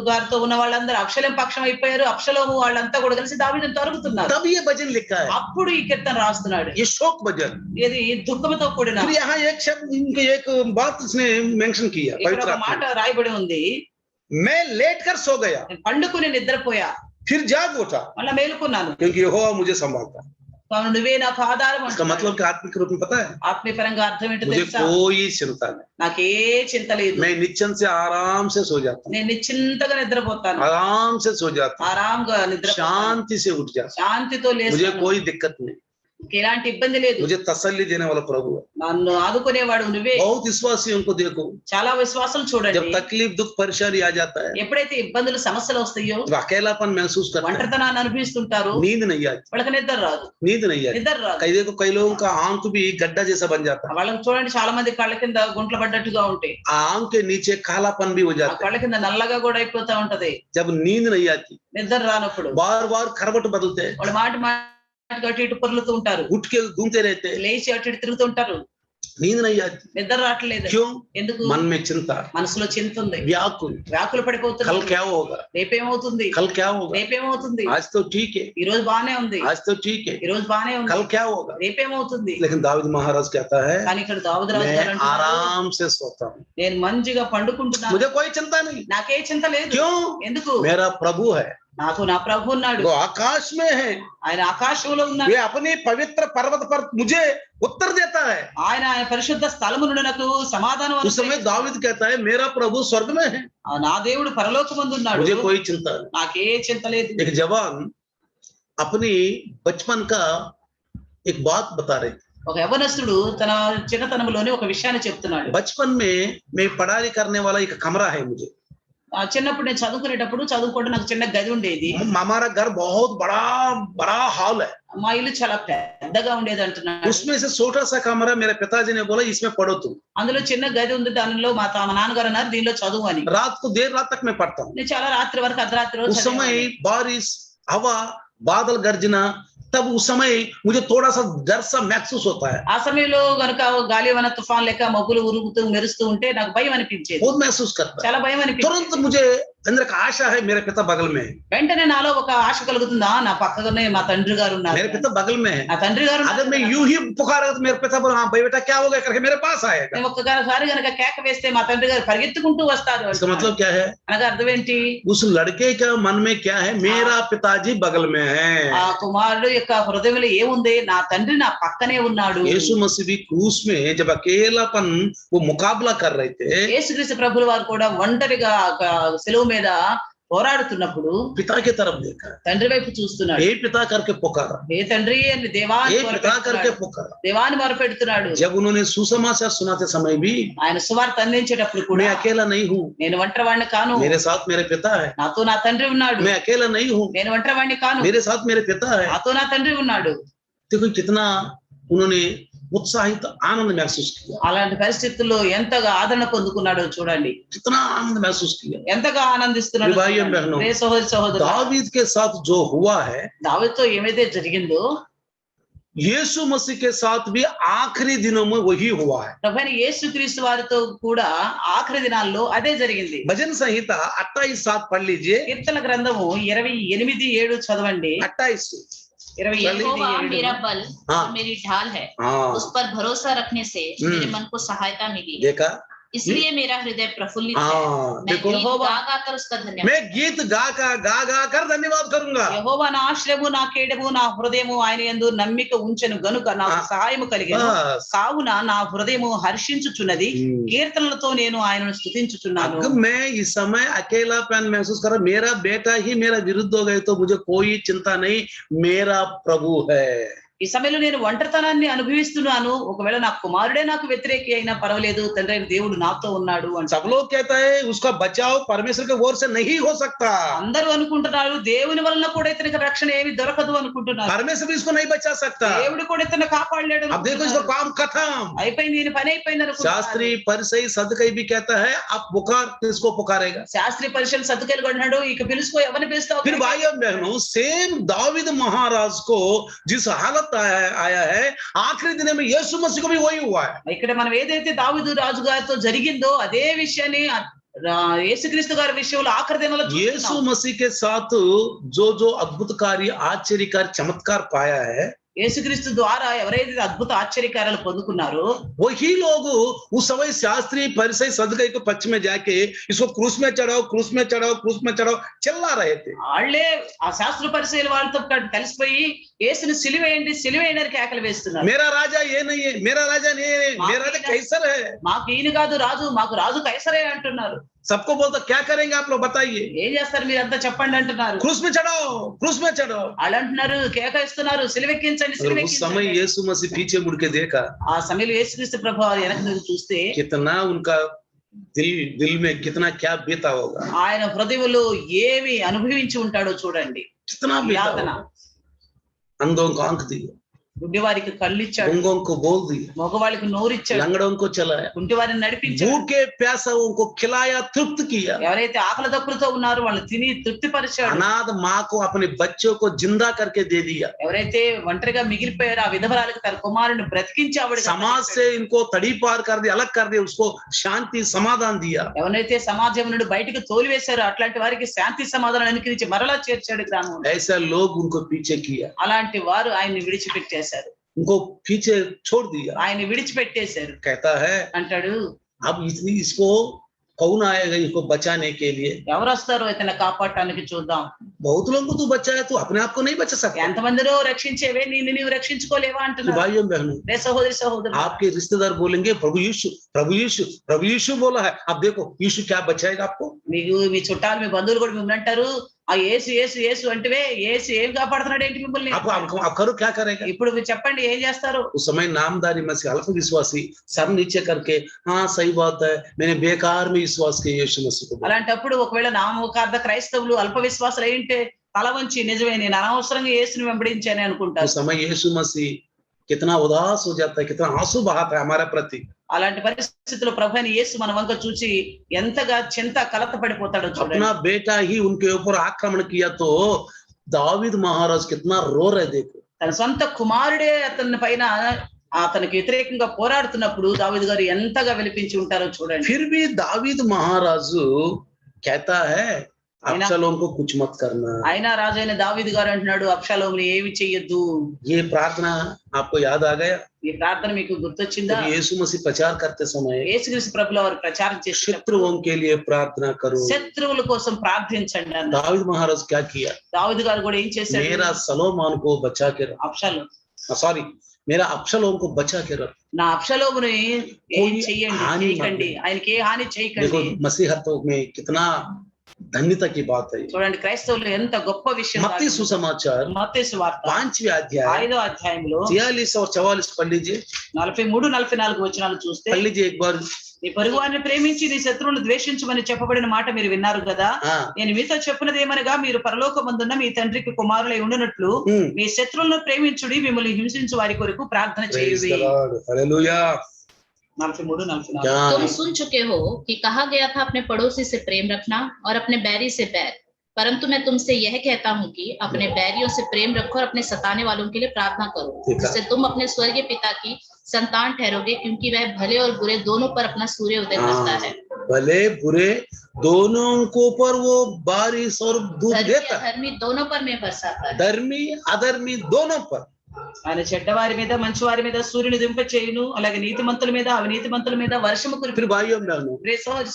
గారితో ఉన్న వాళ్ళందరూ అబ్షలోము పక్షం అయిపోయారు. అబ్షలోము వాళ్ళంతా కూడా కలిసి దావీదుని తరుముతున్నారు. तब ये भजन लिखा है, అప్పుడు ఈ కీర్తన రాస్తున్నాడు. ये शोक भजन। ఇది దుఃఖంతో కూడిన. फिर यहाँ एक शब्द, इनके एक बात उसने मेंशन किया, ఇక్కడ पवित्र ఒక आत्मा మాట రాయబడి ఉంది, मैं लेट कर सो गया, నేను పండుకుని నిద్రపోయా, फिर जाग उठा, మళ్ళా మేలుకున్నాను, क्योंकि यहोवा मुझे संभालता। కావున నువ్వే నాకు ఆధారం इसका అంటున్నాడు. मतलब क्या आत्मिक रूप में पता है? ఆత్మీయపరంగా అర్థం ఏంటో मुझे తెలుసా? कोई चिंता नहीं, నాకే చింత లేదు. मैं निश्चन से आराम से सो जाता हूँ, నేను నిశ్చింతగా నిద్రపోతాను, आराम से सो जाता हूँ, ఆరాంగా నిద్రపోతాను, शांति से उठ जाता శాంతితో हूँ, मुझे లేస్తాను, कोई दिक्कत नहीं, ఎలాంటి ఇబ్బంది లేదు. मुझे तसल्ली देने वाला प्रभु है। నన్ను ఆదుకునేవాడు నువ్వే. बहुत विश्वासियों को देखो, చాలా విశ్వాసం जब చూడండి, तकलीफ दुख परेशानी आ जाता है, ఎప్పుడైతే ఇబ్బందులు సమస్యలు వస్తాయో, तो अकेलापन महसूस करते हैं, ఒంటరితనాన్ని అనుభవిస్తుంటారు, नींद नहीं आती, వాళ్ళకి నిద్ర రాదు, नींद नहीं आती। నిద్ర రాదు. कई देखो, कई लोगों का आंख भी गड्ढा जैसा बन जाता है, వాళ్ళకి చూడండి చాలా మంది కళ్ళ కింద గుంటలు పడ్డట్టుగా ఉంటాయి, आंख के नीचे कालापन भी हो ఆ जाता है కళ్ళ కింద నల్లగా కూడా అయిపోతా ఉంటది जब नींद नहीं आती। నిద్ర రానప్పుడు. बार बार करवट बदलते हैं, వాళ్ళు మాటికి అటు ఇటు పొర్లుతూ ఉంటారు, उठ के घूमते रहते हैं, లేచి అటు ఇటు తిరుగుతూ ఉంటారు, नींद नहीं आती। నిద్ర రావట్లేదు. क्यों? ఎందుకు? मन में चिंता, మనసులో చింత ఉంది, व्याकुल, వ్యాకులు कल పడిపోతున్నారు, क्या होगा, రేపేమవుతుంది, कल क्या होगा, రేపేమవుతుంది, आज तो ठीक है, ఈ రోజు బానే ఉంది, आज तो ठीक है, ఈ రోజు బానే ఉంది, कल क्या होगा। రేపేమవుతుంది. लेकिन दाऊद महाराज कहता है, కానీ ఇక్కడ దావీదు రాజు గారు मैं అంటున్నారు, आराम से सोता हूँ, నేను మంచిగా పండుకుంటున్నాను, मुझे कोई चिंता नहीं। నాకే చింత లేదు. क्यों? ఎందుకు? मेरा प्रभु है, నాకు నా ప్రభు ఉన్నాడు, वो आकाश में है, ఆయన ఆకాశంలో ఉన్నాడు, वे अपनी पवित्र पर्वत पर मुझे उत्तर देता है। ఆయన పరిశుద్ధ స్థలము నుండి నాకు సమాధానం उस समय दाऊद कहता है, मेरा प्रभु स्वर्ग में है, నా దేవుడు పరలోకమందు ఉన్నాడు, मुझे कोई चिंता नहीं। నాకే చింత లేదు. एक जवान अपनी बचपन का एक बात बता रहे थे। ఒక యవనస్తుడు తన చిన్నతనంలోనే ఒక విషయాన్ని చెప్తున్నాడు. बचपन में मैं पढ़ाई करने वाला एक कमरा है मुझे, చిన్నప్పుడు నేను చదువుకునేటప్పుడు చదువుకుంటే నాకు చిన్న గది ఉండేది. हमारा घर बहुत बड़ा बड़ा हॉल है, మా ఇల్లు చాలా పెద్దగా ఉండేది అంటున్నాడు. उसमें से छोटा सा कमरा मेरे पिताजी ने बोला, इसमें पढ़ो तुम। అందులో చిన్న గది ఉంది, దానిలో మా నాన్నగారు అన్నారు దీనిలో చదువు అని. रात को देर रात तक मैं पढ़ता हूँ। నేను చాలా రాత్రి వరకు అర్ధరాత్రి వరకు उस समय చదివేవాడిని. बारिश, हवा, बादल गर्जना, तब उस समय मुझे थोड़ा सा डर सा महसूस होता है, ఆ సమయంలో గనుక గాలి వన తుఫాన్ లెక్క మబ్బులు ఉరుగుతూ మెరుస్తూ ఉంటే నాకు భయం అనిపించేది, बहुत महसूस करता है। చాలా భయం तुरंत అనిపించేది. मुझे अंदर का आशा है, मेरे पिता बगल में है, వెంటనే నాలో ఒక ఆశ కలుగుతుందా, నా పక్కనే మా తండ్రి గారు ఉన్నారు, मेरे पिता बगल में है। నా తండ్రి గారు अगर मैं ఉన్నారు. यूं ही पुकारा तो मेरे पिता बोला, हाँ भाई बेटा क्या हो गया करके मेरे पास आएगा। నేను ఒక్కసారి గనక కేక వేస్తే మా తండ్రి గారు పరిగెత్తుకుంటూ వస్తారు इसका అంటున్నాడు. मतलब क्या है? అనగా అర్థం ఏంటి? उस लड़के का मन में क्या है, मेरा पिताजी बगल में है। ఆ కుమారుడు యొక్క హృదయంలో ఏముంది, నా తండ్రి నా పక్కనే ఉన్నాడు. यीशु मसीह भी क्रूस में जब अकेलापन वो मुकाबला कर रहे थे, యేసుక్రీస్తు ప్రభుల వారు కూడా ఒంటరిగా సెలవు మీద పోరాడుతున్నప్పుడు पिता की तरफ देखा, తండ్రి వైపు చూస్తున్నాడు. हे पिता करके पुकारा, ఏ తండ్రి అని దేవాని हे पिता करके మొరపెడుతున్నాడు. पुकारा। దేవాని మొరపెడుతున్నాడు. जब उन्होंने सुसमाचार सुनाते समय भी, ఆయన సువార్త అందించేటప్పుడు కూడా, मैं अकेला नहीं हूँ, నేను ఒంటరివాణ్ణి కాను, मेरे साथ मेरे पिता है, నాతో నా తండ్రి ఉన్నాడు. मैं अकेला नहीं हूँ, నేను ఒంటరివాణ్ణి కాను, मेरे साथ मेरे पिता है। నాతో నా తండ్రి ఉన్నాడు. देखो कितना उन्होंने उत्साहित आनंद महसूस किया, అలాంటి పరిస్థితుల్లో ఎంతగా ఆదరణ పొందుకున్నాడో చూడండి, कितना आनंद महसूस किया। ఎంతగా ఆనందిస్తున్నాడు. भाई और बहनों, ప్రియ సహోదరి సహోదరులు, दावीद के साथ जो हुआ है, దావీదుతో ఏమైతే జరిగిందో यीशु मसीह के साथ भी आखिरी दिनों में वही हुआ है। ప్రభువైన యేసుక్రీస్తు వారితో కూడా ఆఖరి దినాల్లో అదే జరిగింది. भजन संहिता 28:7 पढ़ लीजिए, కీర్తన గ్రంథము 28:7 చదవండి. 28। 28:7. यहोवा मेरा बल हाँ। और मेरी ढाल है, हाँ, उस पर भरोसा रखने से मेरे मन को सहायता मिली, देखा, इसलिए मेरा हृदय प्रफुल्लित है। हाँ, मैं देखो, गीत गा गा कर उसका धन्यवाद मैं गीत गा गा कर धन्यवाद करूंगा। యెహోవా నా ఆశ్రయము, నా కేడము, నా హృదయము ఆయన యందు నమ్మిక ఉంచెను గనుక నాకు సహాయము కలిగెను. बस। కావున నా హృదయము హర్షించుచున్నది, हम्म। కీర్తనలతో నేను ఆయనను స్తుతించుచున్నాను. अगर मैं इस समय अकेलापन महसूस कर रहा, मेरा बेटा ही मेरा विरुद्ध हो गए तो मुझे कोई चिंता नहीं, मेरा प्रभु है। ఈ సమయంలో నేను ఒంటరితనాన్ని అనుభవిస్తున్నాను, ఒకవేళ నా కుమారుడే నాకు వ్యతిరేకి అయినా పర్వాలేదు, తండ్రి అయిన దేవుడు నాతో ఉన్నాడు అని सब लोग कहता है उसका बचाव परमेश्वर के ओर से नहीं हो सकता, అందరూ అనుకుంటున్నారు. దేవుని వలన కూడా ఇతనికి రక్షణ ఏమి దొరకదు అనుకుంటున్నారు. परमेश्वर भी इसको नहीं बचा सकता। దేవుడు కూడా ఇతను కాపాడలేడు अब देखो इसका అనుకుంటున్నారు. काम खत्म। అయిపోయింది, ఈయన పని అయిపోయింది అనుకుంటున్నారు. शास्त्री परिसई सदकई भी कहता है, आप पुकार किसको पुकारेगा। శాస్త్రి పరిషత్ సతుకేలు కొన్నాడు, ఇక పిలుచుకో, ఎవరిని పిలుస్తావు? फिर भाई और बहनों, सेम दाऊद महाराज को जिस हालत वक्त आया है, आखिरी दिन में यीशु मसीह को भी वही हुआ है। ఇక్కడ మనం ఏదైతే దావీదు రాజు గారితో జరిగిందో అదే విషయాన్ని యేసుక్రీస్తు గారి విషయంలో ఆఖరి దినాల్లో यीशु చూస్తున్నాం. मसीह के साथ जो अद्भुतकारी आश्चर्यकारी चमत्कार पाया है, యేసుక్రీస్తు ద్వారా ఎవరైతే అద్భుత ఆశ్చర్యకార్యాలు పొందుకున్నారో वही लोग उस समय शास्त्री परिसई सदुकाई को पक्ष में जाके इसको क्रूस में चढ़ाओ, क्रूस में चढ़ाओ, क्रूस में चढ़ाओ चिल्ला रहे थे। వాళ్ళే ఆ శాస్త్ర పరిచయాల వాళ్ళతో కలిసిపోయి యేసుని సిలువేయండి సిలువేయండి అని కేకలు వేస్తున్నారు. मेरा राजा ये नहीं है, मेरा राजा नहीं है, मेरा राजा कैसर है। మాకు ఈయన కాదు రాజు, మాకు రాజు కైసరే అంటున్నారు. सबको बोलता क्या करेंगे आप लोग बताइए, ఏం చేస్తారు మీరంతా చెప్పండి అంటున్నారు. क्रूस में चढ़ाओ, क्रूस में चढ़ाओ। వాళ్ళు అంటున్నారు కేక ఇస్తున్నారు సిలువెక్కించండి उस समय సిలువెక్కించండి. यीशु मसीह पीछे मुड़ के देखा, ఆ సమయంలో యేసుక్రీస్తు ప్రభు వారు వెనక్కి తిరిగి చూస్తే कितना उनका दिल में कितना क्या बीता होगा, ఆయన హృదయంలో ఏమి అనుభవించి ఉంటాడో చూడండి. कितना बीता యాతన. होगा। अंधों को आंख दी, గుడ్డి వారికి కళ్ళు ఇచ్చాడు, गूंगों को बोल दी, మగవాళ్ళకి నోరిచ్చాడు, लंगड़ों को चलाया, కుంటి వారిని నడిపించాడు. भूखे प्यासाओं को खिलाया, तृप्त किया। ఎవరైతే ఆకలి దప్పులతో ఉన్నారో వాళ్ళని తిని తృప్తిపరిచాడు. अनाथ माँ को अपने बच्चों को जिंदा करके दे दिया। ఎవరైతే ఒంటరిగా మిగిలిపోయారో ఆ విధవరాలకు తన కుమారుని బ్రతికించి ఆవిడ समाज से इनको तड़ी पार कर दिया, अलग कर दिया, उसको शांति समाधान दिया। ఎవరైతే సమాజం నుండి బయటకు తోలివేశారో అట్లాంటి వారికి శాంతి సమాధానం అనుకరించి మరలా చేర్చాడు గ్రామం. ऐसा लोग उनको पीछे किया, అలాంటి వారు ఆయన్ని విడిచిపెట్టేశారు, उनको पीछे छोड़ दिया। ఆయన్ని విడిచిపెట్టేశారు. कहता है అంటాడు अब इतनी इसको कौन आएगा इसको बचाने के लिए? ఎవరు వస్తారో ఇతన్ని కాపాడటానికి చూద్దాం. बहुत लोगों को तू बचाया, तू अपने आप को नहीं बचा सकता। ఎంతమందినో రక్షించేవే నిన్ను నీవు రక్షించుకోలేవా అంటున్నారు. भाइयों बहनों, రే సహోదరి సహోదరు, आपके रिश्तेदार बोलेंगे प्रभु यीशु, प्रभु यीशु, प्रभु यीशु बोला है। अब देखो यीशु क्या बचाएगा आपको। మీకు మీ చుట్టాలు మీ బంధువులు కూడా మిమ్మల్ని అంటారు ఆ యేసు యేసు యేసు అంటేవే యేసు ఏం కాపాడుతున్నాడు ఏంటి మిమ్మల్ని. आप करो क्या करेगा? ఇప్పుడు మీరు చెప్పండి ఏం చేస్తారు. उस समय नामदारी में से अल्प विश्वासी सर नीचे करके हाँ सही बात है, मैंने बेकार में विश्वास किया यीशु मसीह को। అలాంటప్పుడు ఒకవేళ నామకార్థ క్రైస్తవులు అల్ప విశ్వాసులు అయింటే తల వంచి నిజమే నేను అనవసరంగా యేసుని వెంబడించాను उस అనుకుంటారు. समय यीशु मसीह कितना उदास हो जाता है, कितना आंसू बहाता है हमारे प्रति। అలాంటి పరిస్థితుల్లో ప్రభువైన యేసు మన వంక చూసి ఎంతగా చింత కలత పడిపోతాడో చూడండి. अपना बेटा ही उनके ऊपर आक्रमण किया तो दावीद महाराज कितना रो रहे देखो। తన సొంత కుమారుడే అతని పైన అతనికి వ్యతిరేకంగా పోరాడుతున్నప్పుడు దావీదు గారు ఎంతగా విలిపించి ఉంటారో చూడండి. फिर भी दावीद महाराज कहता है अबशालोम को कुछ मत करना। అయినా రాజైన దావీదు గారు అంటున్నాడు అబ్షాలోముని ఏమి చెయ్యొద్దు. ये प्रार्थना आपको याद आ गया? ఈ ప్రార్థన మీకు గుర్తొచ్చిందా? जब यीशु मसीह प्रचार करते समय యేసుక్రీస్తు ప్రభుల వారు ప్రచారం చేసేటప్పుడు शत्रुओं के लिए प्रार्थना करो। శత్రువుల కోసం ప్రార్థించండి అన్నారు. दावीद महाराज क्या किया? దావీదు గారు కూడా ఏం చేశారు? मेरा सलोमान को बचा के रखो, అబ్షాలోము सॉरी मेरा अबशालोम को बचा के रखो। నా అబ్షాలోముని ఏం చెయ్యండి హాని చేయకండి, ఆయనకి ఏ హాని देखो చేయకండి. मसीहतों में कितना धन्यता की बात है। చూడండి క్రైస్తవులు ఎంత గొప్ప విషయం. मत्ती सुसमाचार మత్తయి సువార్త 5वें अध्याय 5వ అధ్యాయంలో 43 और 44 पढ़ लीजिए, 43-44 వచనాలు చూస్తే पढ़ लीजिए एक बार। నీ పొరుగువారిని ప్రేమించి నీ శత్రువులను ద్వేషించమని చెప్పబడిన మాట మీరు విన్నారు కదా. हाँ నేను మీతో చెప్పినది ఏమనగా మీరు పరలోకమందున్న మీ తండ్రికి కుమారులై ఉండునట్లు మీ శత్రువులను ప్రేమించుడి, మిమ్మల్ని హింసించు వారి కొరకు ప్రార్థన praise చేయుడి. the Lord, hallelujah। 43-44 हाँ, तुम सुन चुके हो कि कहा गया था अपने पड़ोसी से प्रेम रखना और अपने बैरी से बैर, परंतु मैं तुमसे यह कहता हूँ कि अपने बैरियों से प्रेम रखो और अपने सताने वालों के लिए प्रार्थना करो, जिससे तुम अपने स्वर्गीय पिता की संतान ठहरोगे, क्योंकि वह भले और बुरे दोनों पर अपना सूर्य उदय करता है। भले बुरे दोनों को पर वो बारिश और दूध धर्मी देता है, अधर्मी दोनों पर मैं बरसाता है। धर्मी अधर्मी दोनों पर। ఆయన చెడ్డవారి మీద మంచి వారి మీద సూర్యుని దింప చేయును, అలాగే నీతిమంతుల మీద అవినీతిమంతుల మీద వర్షము फिर కురిపి. भाइयों बहनों,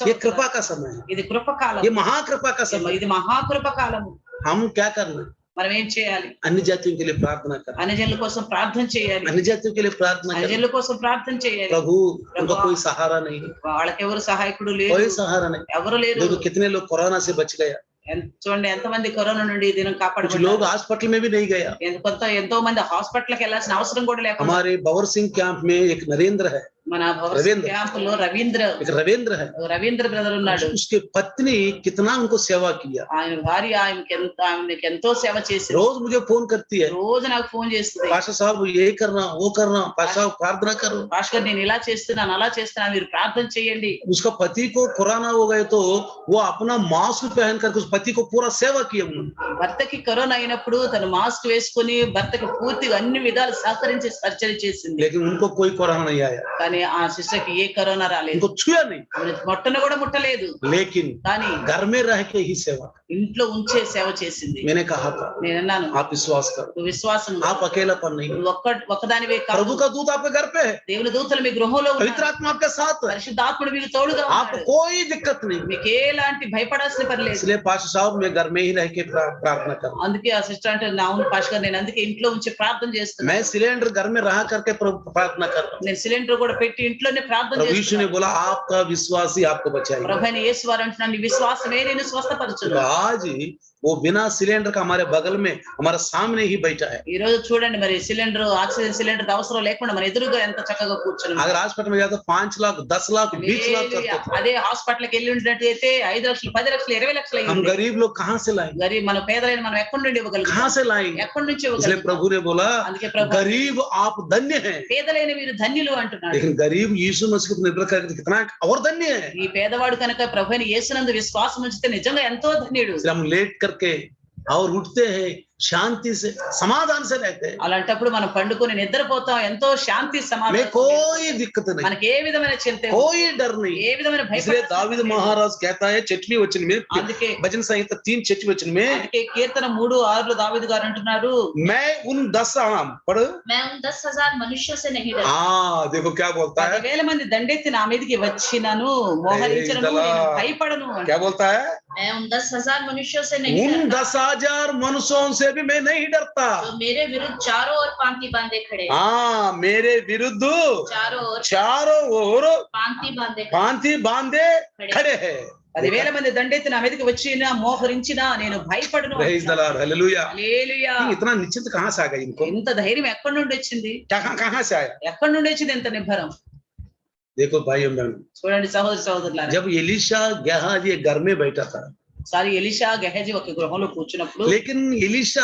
ये कृपा का समय है, ఇది కృపకాలం, ये महाकृपा का समय ఇది మహాకృపకాలము. है। हम क्या करना है? మనం ఏం చేయాలి? अन्य जातियों के लिए प्रार्थना करना, అన్యజనుల కోసం ప్రార్థన చేయాలి, अन्य जातियों के लिए प्रार्थना करना। అన్యజనుల కోసం ప్రార్థన చేయాలి. प्रभु उनका कोई सहारा नहीं है, వాళ్ళకెవరు సహాయకుడు లేరు, कोई सहारा नहीं। ఎవరు లేరు. देखो कितने लोग कोरोना से बच गया, చూడండి ఎంతమంది కరోనా నుండి ఈ దినం कुछ కాపాడుకున్నారు. लोग हॉस्पिटल में भी नहीं गया। ఎంతో మంది హాస్పిటల్ కి వెళ్ళాల్సిన అవసరం కూడా లేకుండా हमारे बवर सिंह कैंप में एक नरेंद्र है, మన భవన్ రవీంద్ర. క్యాంప్ లో రవీంద్ర एक रविंद्र है, రవీంద్ర బ్రదర్ ఉన్నాడు. उसके पत्नी कितना उनको सेवा किया, ఆయన భార్య ఆయనకి ఎంతో సేవ చేసింది. रोज मुझे फोन करती है, రోజు నాకు ఫోన్ చేస్తుంది. पास्टर साहब ये करना वो करना, पास्टर साहब प्रार्थना करो. భాస్కర్ నేను ఇలా చేస్తున్నాను అలా చేస్తున్నాను మీరు ప్రార్థన చేయండి. उसका पति को कोरोना हो गए तो वो अपना मास्क पहन करके उस पति को पूरा सेवा किया उन्होंने. భర్తకి కరోనా అయినప్పుడు తను మాస్క్ వేసుకొని భర్తకి పూర్తిగా అన్ని విధాలు సహకరించి పరిచయం చేసింది. लेकिन उनको कोई कोरोना नहीं आया, కానీ ఆ సిస్టర్ కి ఏ కరోనా రాలేదు. उनको छुआ नहीं, మొట్టను కూడా ముట్టలేదు. लेकिन కానీ घर में रह के ही सेवा. ఇంట్లో ఉంచే సేవ చేసింది. मैंने कहा था నేను అన్నాను आप विश्वास करो, నువ్వు విశ్వాసం आप अकेलापन नहीं, ఒక్కదానివే కాదు. प्रभु का दूत आपके घर पे है, దేవుని దూతలు మీ గృహంలో पवित्र ఉన్నారు. आत्मा आपके साथ है, పరిశుద్ధాత్ముడు మీకు తోడుగా आपको ఉన్నాడు. कोई दिक्कत नहीं. మీకు ఎలాంటి భయపడాల్సిన పని లేదు. इसलिए पास्टर साहब मैं घर में ही रह के प्रार्थना कर, అందుకే ఆ సిస్టర్ అంటే అవును పాస్టర్ నేను అందుకే ఇంట్లో ఉంచి ప్రార్థన मैं చేస్తున్నాను. सिलेंडर घर में रहा करके प्रार्थना कर रहा हूँ. నేను సిలిండర్ కూడా పెట్టి ఇంట్లోనే ప్రార్థన प्रभु यीशु ने చేస్తున్నాను. बोला आपका विश्वास ही आपको बचाएगा. ప్రభువైన యేసు వారు అంటున్నాడు నీ విశ్వాసమే నేను స్వస్థపరచును. तो आज वो बिना सिलेंडर का हमारे बगल में हमारे सामने ही बैठा है. ఈ రోజు చూడండి మరి సిలిండర్ ఆక్సిజన్ సిలిండర్ అవసరం లేకుండా మన ఎదురుగా ఎంత చక్కగా కూర్చున్నాం. अगर अस्पताल में जाते 5 लाख 10 लाख 20 लाख करते थे. అదే హాస్పిటల్ కి వెళ్ళి ఉన్నట్టయితే 5 లక్షలు 10 లక్షలు 20 లక్షలు हम అయ్యింది. गरीब लोग कहाँ से लाएंगे, గరీబ్ మన పేదలైన మనం ఎక్కడి నుండి ఇవ్వగలుగుతాం, कहाँ से लाएंगे? ఎక్కడి నుంచి इसलिए ఇవ్వగలుగుతాం. प्रभु ने बोला అందుకే ప్రభు गरीब आप धन्य हैं, పేదలైన మీరు ధన్యులు అంటున్నాడు. लेकिन गरीब यीशु मसीह को निर्भर करके कितना और धन्य है. ఈ పేదవాడు కనుక ప్రభువైన యేసునందు విశ్వాసం ఉంచితే నిజంగా ఎంతో ధన్యుడు. इसलिए हम लेट करके और उठते हैं शांति से समाधान से रहते हैं, అలాంటప్పుడు మనం పండుకొని నిద్రపోతాం ఎంతో శాంతి में సమాధానం. कोई दिक्कत नहीं, మనకి ఏ విధమైన చింత कोई डर नहीं. ఏ విధమైన इसलिए दावीद భయం. महाराज कहता है छठवीं वचन में, అందుకే भजन संहिता 3 छठवीं वचन में, అందుకే కీర్తన 3:6 దావీదు గారు అంటున్నారు मैं उन 10 पढ़. मैं उन 10,000 मनुष्यों से नहीं डरता. हाँ देखो क्या बोलता है, 10,000 మంది దండెత్తి నా మీదకి వచ్చినను మోహరించను నేను భయపడను. क्या बोलता है, मैं उन 10,000 मनुष्यों से नहीं उन डरता 10,000 मनुष्यों से भी मैं नहीं डरता. जो मेरे विरुद्ध चारों ओर पांति बांधे खड़े हैं. हाँ मेरे विरुद्ध चारों ओर चारों ओर पांति बांधे खड़े पांति बांधे खड़े हैं. 10,000 మంది దండెత్తి నా మీదకి వచ్చిన మోహరించినా నేను భయపడను. Praise the Lord, hallelujah. హల్లెలూయా. इतना निश्चिंत कहाँ से आ गया इनको, ఎంత ధైర్యం ఎక్కడి నుండి వచ్చింది, कहाँ से आया? ఎక్కడి నుండి వచ్చింది ఎంత నిబ్బరం. देखो भाइयों बहनों, చూడండి సహోదరి సహోదరులారా, जब एलीशा गेहाजी एक घर में बैठा था, ఒకసారి ఎలీషా గెహజీ ఒక గృహంలో కూర్చున్నప్పుడు लेकिन एलीशा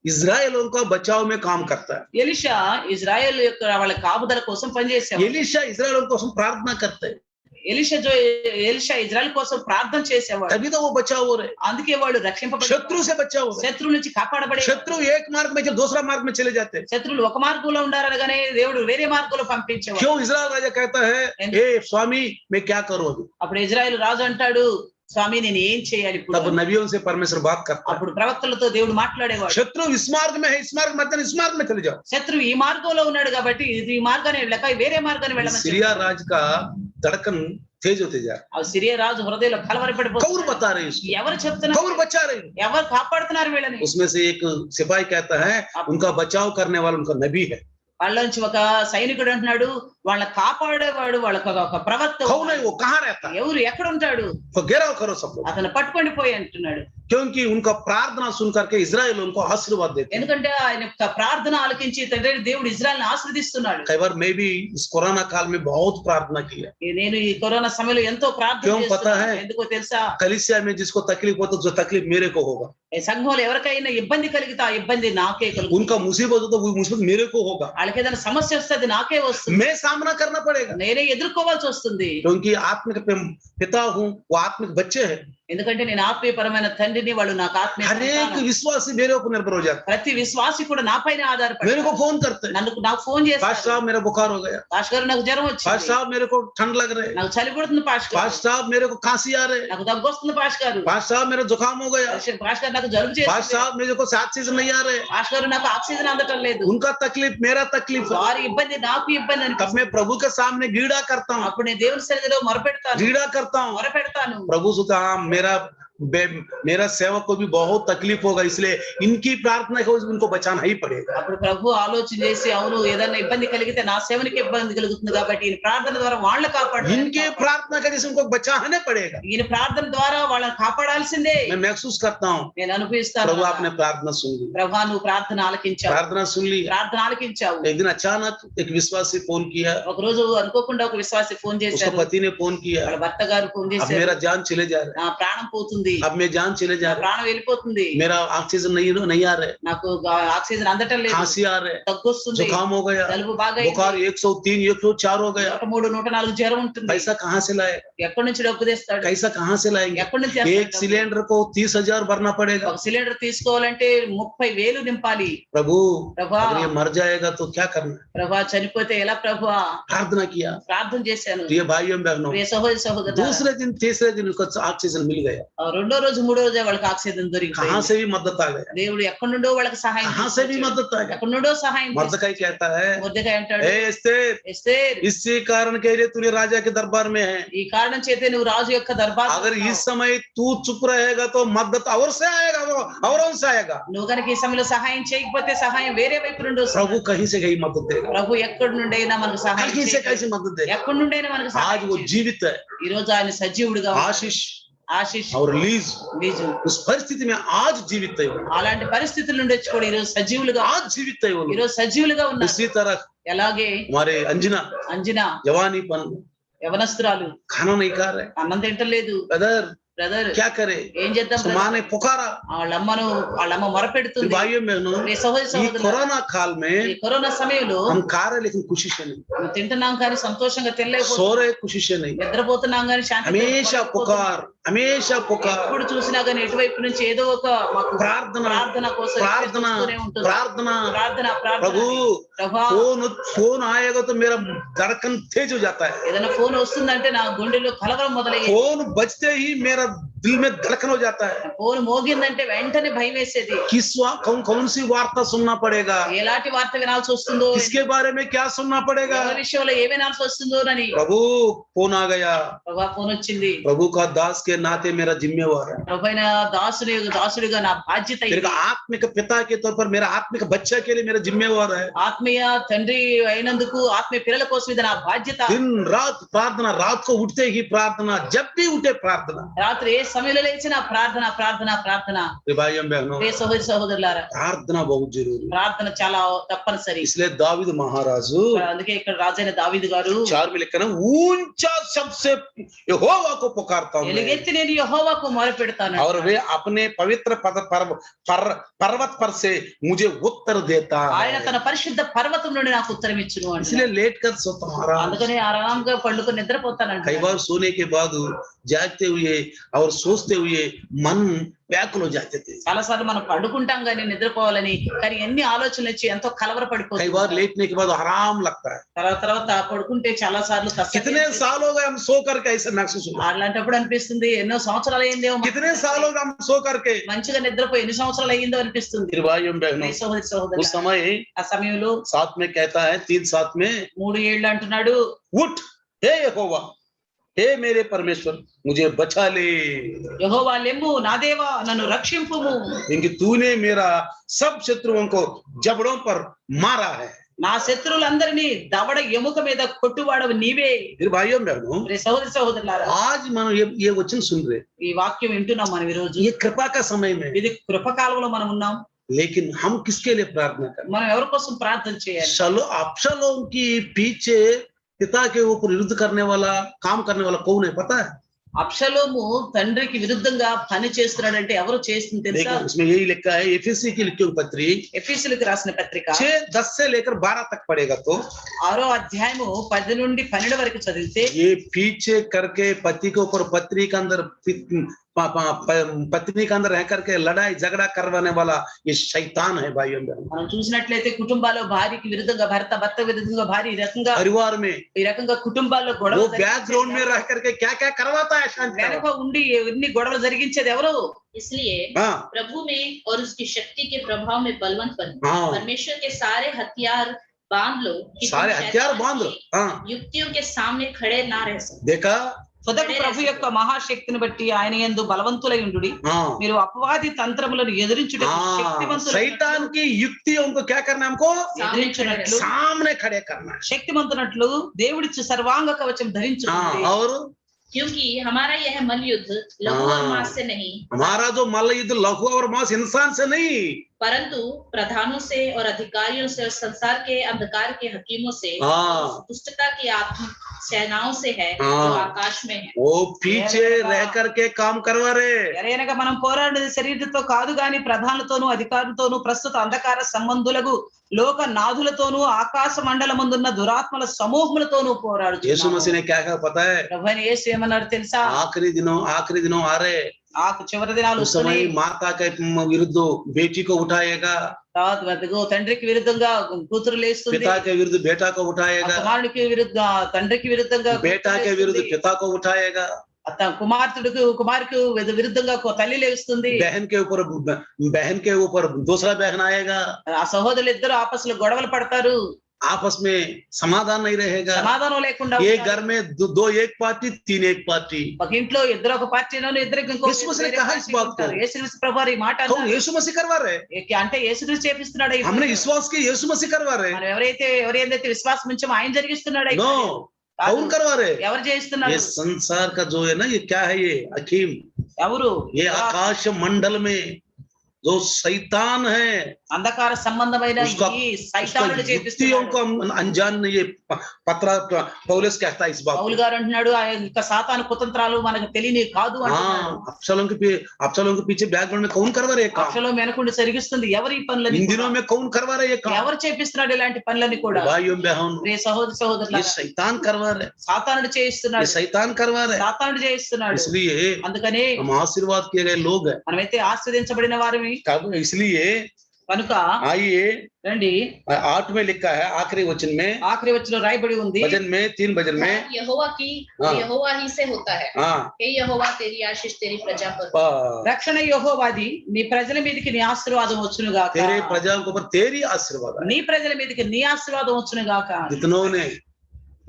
इजराइलों का बचाव में काम करता है. ఎలీషా ఇజ్రాయెల్ యొక్క వాళ్ళ కాపుదల కోసం పనిచేసేవాడు. एलीशा इजराइलों కోసం प्रार्थना करते हैं, ఎలీషా ఇజ్రాయెల్ కోసం ప్రార్థన చేసేవాడు. तभी तो वो बचाव हो रहे, అందుకే వాళ్ళు రక్షింపబడి शत्रु से बचाव हो रहे. శత్రువు నుంచి కాపాడబడే. शत्रु एक मार्ग में जब दूसरा मार्ग में चले जाते हैं. శత్రువులు ఒక మార్గంలో ఉండారనగానే దేవుడు వేరే మార్గంలో పంపించేవాడు. क्यों इजराइल राजा कहता है ए स्वामी मैं क्या करूं अभी, అప్పుడు ఇజ్రాయెల్ రాజు అంటాడు స్వామి నేను ఏం చేయాలి ఇప్పుడు. तब नबियों से परमेश्वर बात करता है. అప్పుడు ప్రవక్తలతో దేవుడు మాట్లాడేవాడు. शत्रु इस मार्ग में है, इस मार्ग में इस मार्ग में चले जाओ. శత్రువు ఈ మార్గంలో ఉన్నాడు కాబట్టి ఇది ఈ మార్గాన్ని వెళ్ళక వేరే మార్గాన్ని వెళ్ళమని सीरिया राज का धड़कन तेज होते जा रहा ఆ సిరియా రాజు హృదయంలో है. कौन కలవరపడిపోతుంది. बता रहे हैं इसको, ఎవరు చెప్తున్నారు, कौन बचा रहे हैं? ఎవరు కాపాడుతున్నారు వీళ్ళని. उसमें से एक सिपाही कहता है उनका बचाव करने वाला उनका नबी है. వాళ్ళలోంచి ఒక సైనికుడు అంటున్నాడు వాళ్ళ కాపాడేవాడు వాళ్ళకి ఒక ప్రవక్త कौन है वो, कहाँ रहता है, ఎవరు ఎక్కడ ఉంటాడు, तो घेराव करो सब लोग, అతను పట్టుకొని పోయి అంటున్నాడు. क्योंकि उनका प्रार्थना सुन करके इजराइल उनको आशीर्वाद देते हैं. ఎందుకంటే ఆయన యొక్క ప్రార్థన ఆలకించి తండ్రి దేవుడు ఇజ్రాయెల్ని ఆశీర్వదిస్తున్నాడు. कई बार मैं भी इस कोरोना काल में बहुत प्रार्थना की है. నేను ఈ కరోనా సమయంలో ఎంతో ప్రార్థన क्यों पता చేస్తున్నాను. है? ఎందుకో తెలుసా, कलीसिया में जिसको तकलीफ हो तो जो तकलीफ मेरे को होगा, ఈ సంఘంలో ఎవరికైనా ఇబ్బంది కలిగితే ఆ ఇబ్బంది నాకే కలుగుతుంది. उनका मुसीबत हो तो वो मुसीबत मेरे को होगा, వాళ్ళకి ఏదైనా సమస్య వస్తే అది నాకే వస్తుంది, मैं सामना करना पड़ेगा. నేనే ఎదుర్కోవాల్సి వస్తుంది. क्योंकि आत्मिक पिता हूँ, वो आत्मिक बच्चे हैं. ఎందుకంటే నేను ఆత్మీయపరమైన తండ్రిని, వాళ్ళు నాకు ఆత్మీయ हर एक సంతానం. विश्वासी मेरे ऊपर निर्भर हो जाता ప్రతి విశ్వాసి కూడా నాపైన है. ఆధారపడి मेरे को फोन करते हैं, నాకు ఫోన్ पास्टर చేస్తారు. साहब मेरा बुखार हो गया, పాష్ గారు నాకు జ్వరం पास्टर వచ్చింది, साहब मेरे को ठंड लग रहे, నాకు చలి పుడుతుంది పాష్ గారు, पास्टर साहब मेरे को खांसी आ रहे, నాకు దగ్గు వస్తుంది పాష్ గారు, पास्टर साहब मेरा जुकाम हो गया, పాష్ గారు నాకు జలుబు पास्टर చేస్తుంది, साहब मेरे को ऑक्सीजन नहीं आ रहे. పాష్ గారు నాకు ఆక్సిజన్ అందటం లేదు. उनका तकलीफ मेरा तकलीफ, వారి ఇబ్బంది నాకు ఇబ్బంది అని तब मैं प्रभु के सामने गीड़ा करता हूँ, అప్పుడు నేను దేవుని సన్నిధిలో మొరపెడతాను, गीड़ा करता हूँ. మొరపెడతాను. प्रभु सुधा मेरा मेरा सेवक को भी बहुत तकलीफ होगा, इसलिए इनकी प्रार्थना को उनको बचाना ही पड़ेगा। అప్పుడు ప్రభు ఆలోచన చేసి అవును ఏదైనా ఇబ్బంది కలిగితే నా సేవనికి ఇబ్బంది కలుగుతుంది కాబట్టి ఈయన ప్రార్థన ద్వారా వాళ్ళని इनकी కాపాడాలి. प्रार्थना का जैसे उनको बचाना पड़ेगा। ఈయన ప్రార్థన ద్వారా వాళ్ళని కాపాడాల్సిందే. मैं महसूस करता हूँ నేను అనుభవిస్తాను. प्रभु आपने प्रार्थना सुन ली, ప్రభా నువ్వు ప్రార్థన ఆలకించావు, प्रार्थना सुन ली। ప్రార్థన ఆలకించావు. एक दिन अचानक एक विश्वासी फोन किया, ఒక రోజు అనుకోకుండా ఒక విశ్వాసి ఫోన్ उसका చేశారు. पति ने फोन किया, వాళ్ళ భర్త గారు ఫోన్ अब చేశారు. मेरा जान चले जा रहा నా ప్రాణం పోతుంది, है, अब मैं जान चले जा నా रहा ప్రాణం వెళ్ళిపోతుంది, है, मेरा ऑक्सीजन नहीं आ रहा है, నాకు ఆక్సిజన్ అందటం లేదు, खांसी आ रहा है, తగ్గొస్తుంది, जुकाम हो गया, జలుబు బాగా बुखार 103 104 हो गया। 103 104 జ్వరం ఉంటుంది. पैसा कहाँ से लाएगा, ఎక్కడి నుంచి డబ్బు తెస్తాడు, कैसा कहाँ से लाएंगे? ఎక్కడి నుంచి एक తెస్తాడు డబ్బు? सिलेंडर को 30,000 भरना पड़ेगा। ఒక సిలిండర్ తీసుకోవాలంటే 30,000 నింపాలి. प्रभु ప్రభా अगर ये मर जाएगा तो क्या करना? ప్రభా చనిపోతే ఎలా ప్రభా? प्रार्थना किया, ప్రార్థన చేశాను. प्रिय भाइयों बहनों। ప్రియ సహోదరి సహోదరులారా, दूसरे दिन तीसरे दिन उसको ऑक्सीजन मिल गया। రెండో రోజు మూడో రోజు వాళ్ళకి ఆక్సిజన్ कहाँ దొరికింది. से भी मदद आ गया, దేవుడు ఎక్కడి నుండో వాళ్ళకి సహాయం कहाँ से भी తీసుకొచ్చాడు. मदद आ गया। ఎక్కడి నుండో సహాయం मर्दकाई कहता है, మొర్దెకై అంటాడు, ए एस्तेर, ఎస్తేర్ इसी कारण के लिए तूने राजा के दरबार में है। ఈ కారణం చేతే నువ్వు రాజు యొక్క దర్బార్ अगर इस समय तू चुप रहेगा तो मदद और से आएगा, वो औरों से आएगा। నువ్వు కనుక ఈ సమయంలో సహాయం చేయకపోతే సహాయం వేరే వైపు నుండి వస్తుంది. प्रभु कहीं से कहीं मदद देगा, ప్రభు ఎక్కడి నుండైనా మనకు సహాయం कहीं से చేయగలడు. कैसे मदद देगा। ఎక్కడి నుండైనా మనకు आज సహాయం वो చేయగలడు. जीवित है। ఈ రోజు ఆయన సజీవుడిగా ఉన్నాడు. आशीष ఆశీష్ और लीज లీజు उस परिस्थिति में आज जीवित है वो, అలాంటి పరిస్థితుల నుండి వచ్చి కూడా ఈ రోజు సజీవులుగా आज जीवित है वो ఈ लोग। రోజు సజీవులుగా ఉన్నారు. उसी तरह ఎలాగే हमारे अंजना అంజనా जवानीपन యవనస్తురాలు खाना नहीं खा रहे, అన్నం తింటలేదు. ब्रदर బ్రదర్ क्या करे, ఏం చేద్దాం उसकी brother? माँ ने पुकारा। వాళ్ళమ్మ మొరపెడుతుంది. भाइयों बहनों, ప్రియ సహోదరి ये సహోదరులారా, कोरोना काल ఈ में కరోనా సమయంలో हम खा रहे लेकिन खुशी से नहीं, మనం తింటున్నాం కానీ సంతోషంగా తినలేకపోతున్నాం, सो रहे खुशी से नहीं, నిద్రపోతున్నాం కానీ శాంతి हमेशा पुकार, हमेशा पुकार, ఎప్పుడు చూసినా కానీ ఎటువైపు నుంచి ఏదో ఒక మాకు प्रार्थना ప్రార్థన కోసం प्रार्थना ఎదురుచూస్తూనే ఉంటుంది. प्रार्थना। ప్రార్థన ప్రార్థన. प्रभु ప్రభా फोन आएगा तो मेरा धड़कन तेज हो जाता है, ఏదైనా ఫోన్ వస్తుందంటే నా గుండెలో కలవరం మొదలయ్యేది. फोन बजते ही मेरा दिल में धड़कन हो जाता है। ఫోన్ మోగిందంటే వెంటనే భయం వేసేది. कौन सी वार्ता सुनना पड़ेगा, ఎలాంటి వార్త వినాల్సి వస్తుందో, किसके बारे में क्या सुनना पड़ेगा। ఎవరి విషయంలో ఏ వినాల్సి వస్తుందో అని. प्रभु फोन आ गया, ప్రభా ఫోన్ వచ్చింది. प्रभु का दास के नाते मेरा जिम्मेवार है, ప్రభైన దాసుడిగా నా బాధ్యత मेरे ఇది. आत्मिक पिता के तौर पर मेरा आत्मिक बच्चा के लिए मेरा जिम्मेवार है। ఆత్మీయ తండ్రి అయినందుకు ఆత్మీయ పిల్లల కోసం ఇది నా బాధ్యత. दिन रात प्रार्थना, रात को उठते ही प्रार्थना, जब भी उठे प्रार्थना। రాత్రి ఏ సమయంలో లేచినా ప్రార్థన ప్రార్థన ప్రార్థన. भाइयों बहनों, ప్రియ సహోదరి సహోదరులారా, प्रार्थना बहुत जरूरी है। ప్రార్థన చాలా తప్పనిసరి. इसलिए दावीद महाराजू అందుకే ఇక్కడ రాజైన దావీదు గారు 4 में लिखा ना, ऊंचा शब्द से यहोवा को पुकारता हूं मैं, ఎలుగెత్తి నేను యెహోవాకు మొరపెడతాను और वे अपने पवित्र पर्वत पर से मुझे उत्तर देता ఆయన है। తన పరిశుద్ధ పర్వతం నుండి నాకు ఉత్తరం ఇచ్చును అంటే. इसलिए लेट कर सोता हूं आराम। అందుకని ఆరాంగా పండుకొని నిద్రపోతానంట. कई बार सोने के बाद जागते हुए और सोचते हुए मन व्याकुल हो जाते थे। చాలా సార్లు మనం పండుకుంటాం కానీ నిద్రపోవాలని, కానీ ఎన్ని ఆలోచనలు వచ్చి ఎంతో కలవర कई పడిపోతుంది. बार लेटने के बाद आराम लगता है। తర్వాత పడుకుంటే చాలా సార్లు కష్టం. कितने साल हो गए हम सो करके ऐसा महसूस हुआ, అలాంటప్పుడు అనిపిస్తుంది ఎన్నో సంవత్సరాలు అయిందేమో कितने साल हो गए हम सो करके। మంచిగా నిద్రపోయి ఎన్ని సంవత్సరాలు అయ్యిందో అనిపిస్తుంది. फिर भाइयों बहनों, ప్రియ సహోదరి उस సహోదరులారా, समय ఆ సమయంలో 7 में कहता है, 3:7 में, 3 ఏళ్ళు అంటున్నాడు, उठ हे यहोवा, हे मेरे परमेश्वर, मुझे बचा ले, యెహోవా లెమ్ము నా దేవా నన్ను రక్షింపుము, क्योंकि तूने मेरा सब शत्रुओं को जबड़ों पर मारा है। నా శత్రువులందరినీ దవడ ఎముక మీద కొట్టువాడవు నీవే. फिर भाइयों बहनों, ప్రియ సహోదరి సహోదరులారా, आज మనం ये वचन सुन रहे, ఈ వాక్యం వింటున్నాం మనం ఈ రోజు. ये कृपा का समय में, ఇది కృపకాలంలో మనం ఉన్నాం. लेकिन हम किसके लिए प्रार्थना करें? మనం ఎవరి కోసం ప్రార్థన చేయాలి? अब्शलोम की पीछे पिता के ऊपर विरुद्ध करने वाला, काम करने वाला कौन है पता है? అబ్షలోము తండ్రికి విరుద్ధంగా పని చేస్తున్నాడంటే ఎవరు చేస్తుంది తెలుసా? देखो इसमें यही लिखा है, एफएससी की लिखी हुई पत्री ఎఫెసీయులకు రాసిన పత్రిక 6:10 से लेकर 12 तक पढ़ेगा तो 6వ అధ్యాయము 10 నుండి 12 వరకు చదివితే, ये पीछे करके पति के ऊपर पत्नी के अंदर पत्नी के अंदर रह करके लड़ाई झगड़ा करवाने वाला ये शैतान है भाइयों बहनों। మనం చూసినట్లయితే కుటుంబాల్లో భార్యకి విరుద్ధంగా భర్త విరుద్ధంగా భార్య परिवार में ఈ రకంగా కుటుంబాల్లో वो గొడవలు बैकग्राउंड में रह करके क्या क्या करवाता है शांति। వెనక ఉండి ఎన్ని గొడవలు జరిగించేది ఎవరు? इसलिए हाँ प्रभु में और उसकी शक्ति के प्रभाव में बलवंत बनो, हाँ परमेश्वर के सारे हथियार बांध लो कि तुम सारे हथियार शैतान बांध लो। की हाँ युक्तियों के सामने खड़े ना रह सको। देखा, సొదకు ప్రభు యొక్క మహాశక్తిని బట్టి ఆయన యందు బలవంతులై ఉండుడి हाँ మీరు అపవాది తంత్రములను ఎదిరించుటకు हाँ శక్తివంతులు शैतान की युक्तियों को क्या करना है हमको ఎదిరించునట్లు सामने खड़े करना है శక్తివంతునట్లు దేవుడిచ్చు సర్వాంగ కవచం हाँ ధరించుకోండి और क्योंकि हमारा यह मल युद्ध लहू और मांस से नहीं हमारा जो मल्ल युद्ध लघु और मांस इंसान से नहीं परंतु प्रधानों से और अधिकारियों से और संसार के अंधकार के हकीमों से हाँ दुष्टता की आत्मा सेनाओं से है हाँ। जो आकाश में है वो पीछे रह करके काम करवा रहे ఎరైనగా మనం పోరాడేది శరీరంతో కాదు గాని ప్రధానులతోనూ అధికారులతోనూ ప్రస్తుత అంధకార సంబంధులకు లోక నాథులతోనూ ఆకాశ మండలమందున్న దురాత్మల సమూహములతోనూ यीशु పోరాడుచున్నాము मसीह ने क्या कहा पता है ప్రభువైన యేసు ఏమన్నాడు తెలుసా आखिरी दिनों आ रहे ఆ చివరి దినాలు उस समय వస్తున్నాయి माता के विरुद्ध बेटी को उठाएगा తర్వాత అదిగో తండ్రికి విరుద్ధంగా కూతురు లేస్తుంది पिता के विरुद्ध बेटा को उठाएगा కుమారుడికి విరుద్ధ తండ్రికి విరుద్ధంగా बेटा के विरुद्ध पिता को उठाएगा కుమారుకు విరుద్ధంగా తల్లి లేస్తుంది बहन के ऊपर दूसरा बहन आएगा ఆ సహోదరులు ఇద్దరు ఆపస్సులో గొడవలు పడతారు आपस में समाधान नहीं रहेगा సమాధానం లేకుండా ये ఉంటారు. घर में दो एक पार्टी तीन एक पार्टी ఒక ఇంట్లో ఇద్దరు ఒక పార్టీలోను ఇద్దరికి ఇంకో यीशु मसीह ने వేరే कहा పార్టీ इस बात को। ఉంటారు. యేసుక్రీస్తు ప్రభువారు ఈ మాట तो అన్నారు. यीशु मसीह करवा रहे అంటే యేసుక్రీస్తు చేపిస్తున్నాడు ఈ हमने పని. विश्वास किया यीशु मसीह करवा रहे మనం ఎవరైతే విశ్వాసం ఉంచామో ఆయన జరిగిస్తున్నాడు ఈ नो పని. కాదు. कौन करवा रहे ఎవరు చేయిస్తున్నారు ये संसार का जो है ना ये क्या है ये हकीम ఎవరు ये आकाश मंडल में जो शैतान है అంధకార సంబంధమైన उसका- ఈ उसका సైతానుడు युक्तियों చేపిస్తున్నాడు. को हम अनजान नहीं ये पत्र पौलुस कहता है इस बात పౌలు को। గారు అంటున్నాడు ఆ యొక్క సాతాను కుతంత్రాలు మనకు తెలియని కాదు అంటున్నాడు. हाँ अब्शलोम के पीछे बैकग्राउंड में कौन करवा रहे ये काम అక్షలో వెనకుండి జరిగిస్తుంది ఎవరు ఈ పనులని इन दिनों में कौन करवा रहे ये काम ఎవరు చేపిస్తున్నాడు ఇలాంటి పనులని కూడా भाइयों बहन ప్రియ సహోదర సహోదరుల ये शैतान करवा रहे సాతానుడు ये చేయిస్తున్నాడు शैतान करवा रहे సాతానుడు చేయిస్తున్నాడు इसलिए అందుకనే हम आशीर्वाद किए गए लोग हैं మనమైతే ఆస్వాదించబడిన వారిని कब इसलिए కనుక आइए రండి 8 में लिखा है आखिरी वचन में ఆఖరి వచ్చిన రాయబడి ఉంది भजन में 3 भजन में यहोवा की हाँ। यहोवा ही से होता है हाँ हे यहोवा तेरी आशीष तेरी प्रजा पर हो। రక్షణ యెహోవాది నీ ప్రజల మీదకి నీ ఆశీర్వాదం వచ్చును గాక तेरे प्रजाओं के ऊपर तेरी आशीर्वाद है నీ ప్రజల మీదకి నీ ఆశీర్వాదం వచ్చును గాక जितनों ने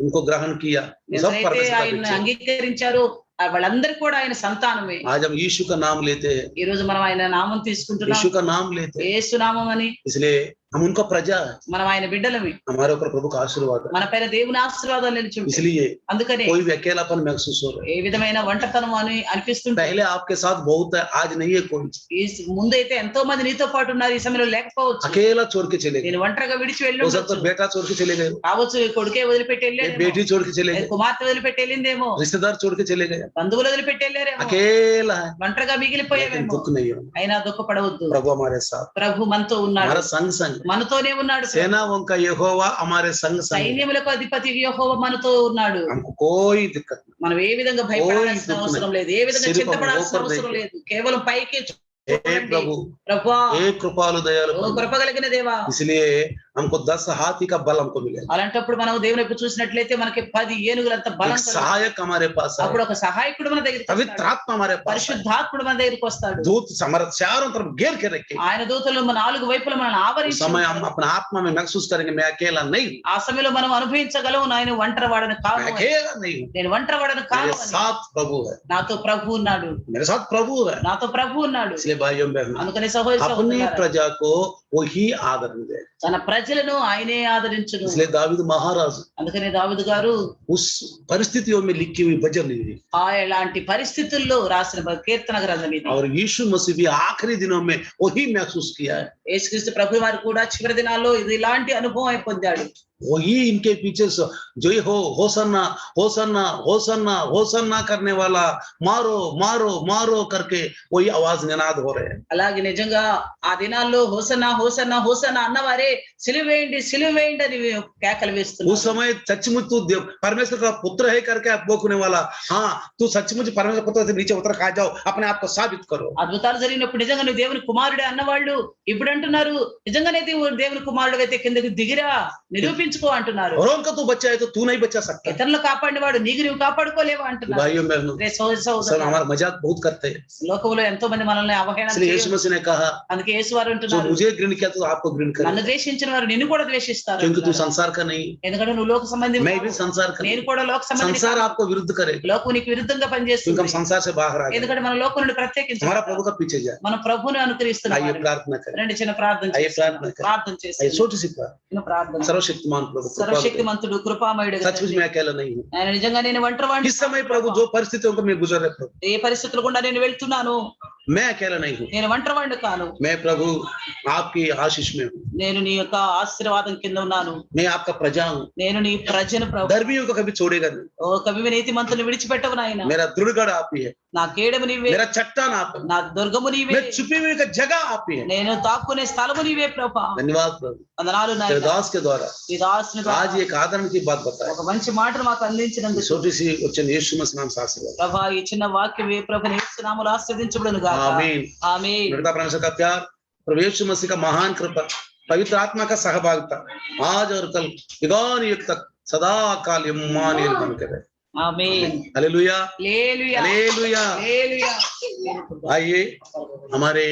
उनको ग्रहण किया सब ఎవరైతే परमेश्वर का ఆయన बच्चे। అంగీకరించారో వాళ్ళందరూ కూడా ఆయన సంతానమే आज हम यीशु का नाम लेते हैं ఈ రోజు మనం ఆయన నామం తీసుకుంటున్నాం यीशु का नाम लेते हैं యేసు నామం అని इसलिए हम उनका प्रजा है మనం ఆయన బిడ్డలమే हमारे ऊपर प्रभु का आशीर्वाद है మన పైన దేవుని ఆశీర్వాదాలు నిలిచి इसलिए అందుకనే कोई भी अकेलापन महसूस हो रहा है ఏ విధమైన ఒంటరితనం అని అనిపిస్తుంటే पहले आपके साथ बहुत है आज नहीं है कोई ఈ ముందైతే ఎంతో మంది నీతో పాటు ఉన్నారు ఈ సమయంలో లేకపోవచ్చు अकेला छोड़ के चले गए నేను ఒంటరిగా విడిచి వెళ్ళి हो सकता है बेटा छोड़ के चले गए కావచ్చు కొడుకే వదిలిపెట్టి एक వెళ్ళారేమో बेटी छोड़ के चले गए కుమార్తె వదిలిపెట్టి వెళ్ళిందేమో रिश्तेदार छोड़ के चले गए బంధువులు వదిలిపెట్టి వెళ్ళారేమో अकेला है ఒంటరిగా लेकिन మిగిలిపోయేవేమో दुख नहीं होना అయినా దుఃఖపడవద్దు प्रभु हमारे साथ ప్రభు మనతో ఉన్నాడు हमारा संग संग మనతోనే ఉన్నాడు सेनाओं का यहोवा हमारे संग संग है। సైన్యములకు అధిపతి యెహోవా మనతో ఉన్నాడు हमको कोई दिक्कत नहीं మనం ఏ విధంగా భయపడాల్సిన ఓ అవసరం లేదు ఏ విధంగా సిరిపం చింతపడాల్సిన లోపల అవసరం లేదు కేవలం పైకి हे చూడండి. प्रभु ప్రభువా हे कृपालु दयालु ఓ प्रभु। కృప కలిగిన దేవా इसलिए हमको 10 हाथी का बल हमको मिलेगा అలాంటప్పుడు మనం దేవుని వైపు చూసినట్లయితే మనకి 10 ఏనుగులంత బలం एक కలుగుతుంది. सहायक हमारे पास है అప్పుడు ఒక సహాయకుడు మన దగ్గరికి पवित्र వస్తాడు. आत्मा हमारे पास है పరిశుద్ధాత్ముడు మన దగ్గరికి వస్తాడు दूत हमारे चारों तरफ घेर के रखे ఆయన దూతలు మన 4 వైపుల మనల్ని उस ఆవరించి समय हम ఉంటారు. अपने आत्मा में महसूस करेंगे मैं अकेला नहीं हूँ, ఆ సమయంలో మనం అనుభవించగలం ఆయన ఒంటరి వాడని मैं కాదు అని. अकेला नहीं हूँ, నేను ఒంటరి వాడని కాదు मेरे అని. साथ प्रभु है నాతో ప్రభు ఉన్నాడు मेरे साथ प्रभु है నాతో ప్రభు ఉన్నాడు इसलिए भाइयों बहनों అందుకని సహోదరి अपनी సహోదరులారా, प्रजा को वही आदर दे తన ప్రజలను ఆయనే ఆదరించును इसलिए दावीद महाराज అందుకని దావీదు గారు उस परिस्थितियों में लिखी हुई भजन है అలాంటి పరిస్థితుల్లో రాసిన కీర్తన గ్రంథం ఇది और यीशु मसीह भी आखिरी दिनों में वही महसूस किया है యేసుక్రీస్తు ప్రభు వారు కూడా చివరి దినాల్లో ఇది ఇలాంటి అనుభవం పొందాడు वही इनके पीछे जो हो होसन्ना होसन्ना होसन्ना होसन्ना करने वाला मारो मारो मारो करके वही आवाज निनाद हो रहे हैं అలాగే నిజంగా ఆ దినాల్లో హోసన్నా హోసన్నా హోసన్నా అన్నవారే సిలువేయండి సిలువేయండి అని కేకలు उस వేస్తున్నారు समय सचमुच तू परमेश्वर का पुत्र है करके आप बोकने वाला हाँ तू सचमुच परमेश्वर पुत्र से नीचे उतर खा जाओ अपने आप को साबित करो అద్భుతాలు జరిగినప్పుడు నిజంగా నువ్వు దేవుని కుమారుడే అన్నవాళ్ళు ఇప్పుడు అంటున్నారు నిజంగానే దేవుని కుమారుడు అయితే కిందకి దిగిరా నిరూపించు తప్పించుకో అంటున్నారు. औरों का तू बच्चा है तो तू नहीं बचा सकता। ఇతరులు కాపాడిన వాడు నీకు నువ్వు కాపాడుకోలేవా అంటున్నారు. भाइयों बहनों, రే सब సోదరులారా, हमारा मजाक बहुत करते हैं, లోకంలో ఎంతో మంది మనల్ని అవహేళన इसलिए यीशु చేయరు. मसीह ने कहा అందుకే యేసు వారు जो అంటున్నారు, मुझे घृण किया तो आपको घृण నన్ను करे, ద్వేషించిన వారు నిన్ను కూడా ద్వేషిస్తారు क्योंकि तू అంటున్నారు. संसार का नहीं, ఎందుకంటే నువ్వు లోక సంబంధి, मैं भी संसार का నేను नहीं। కూడా లోక సంబంధి. संसार आपको विरुद्ध करेगा లోకం నీకు విరుద్ధంగా क्योंकि పనిచేస్తుంది. हम संसार से बाहर आ गए, ఎందుకంటే మన లోకం నుండి ప్రత్యేకించి हमारा प्रभु का पीछे जाए। మన ప్రభువుని అనుకరిస్తున్నాం. आइए प्रार्थना करें, రండి చిన్న ప్రార్థన आइए చేసుకుందాం. प्रार्थना करें, ప్రార్థన आइए చేసి छोटी सी प्रार्थना। చిన్న ప్రార్థన. सर्वशक्तिमान प्रभु, कृपा करें। సర్వశక్తిమంతుడు కృపామయుడు सचमुच मैं अकेला नहीं हूँ। ఆయన నిజంగా నేను ఒంటరివాడిని. इस समय प्रभु जो परिस्थितियों को मैं गुजर रहे प्रभु, ఏ పరిస్థితులు గుండా నేను వెళ్తున్నాను, मैं अकेला नहीं हूँ। నేను ఒంటరివాడిని కాను. मैं प्रभु आपकी आशीष में हूँ, నేను నీ యొక్క ఆశీర్వాదం కింద ఉన్నాను. मैं आपका प्रजा हूँ। నేను నీ ప్రజను ప్రభు. धर्मियों को कभी छोड़ेगा नहीं। ఓ కవి నీతిమంతుని విడిచిపెట్టవు నాయన. मेरा दुर्गढ़ आप ही है, నా కేడము నీవే, मेरा चट्टान आप है, నా దుర్గము నీవే, मैं छुपी हुई का जगह आप ही है। నేను దాక్కునే స్థలము నీవే ప్రభా. धन्यवाद प्रभु, వందనాలు तेरे నాయన. दास के द्वारा ఈ దాసుని ద్వారా आज एक आदरण की बात बताए, ఒక మంచి మాటను మాకు అందించినందుకు छोटी सी वचन यीशु मसीह नाम से आशीर्वाद। ప్రభా, ఈ చిన్న వాక్యమే ప్రభు యేసు నామములో ఆశీర్వదించబడును గాక. आमीन। ఆమేన్. मृदा परमेश्वर का प्यार, प्रभु यीशु मसीह का महान कृपा, पवित्र आत्मा का सहभागिता आज और कल युगान युग तक सदा काल इम्मानुएल बन के रहे। ఆమేన్. Hallelujah, hallelujah, hallelujah. హల్లెలూయా. आइए हमारे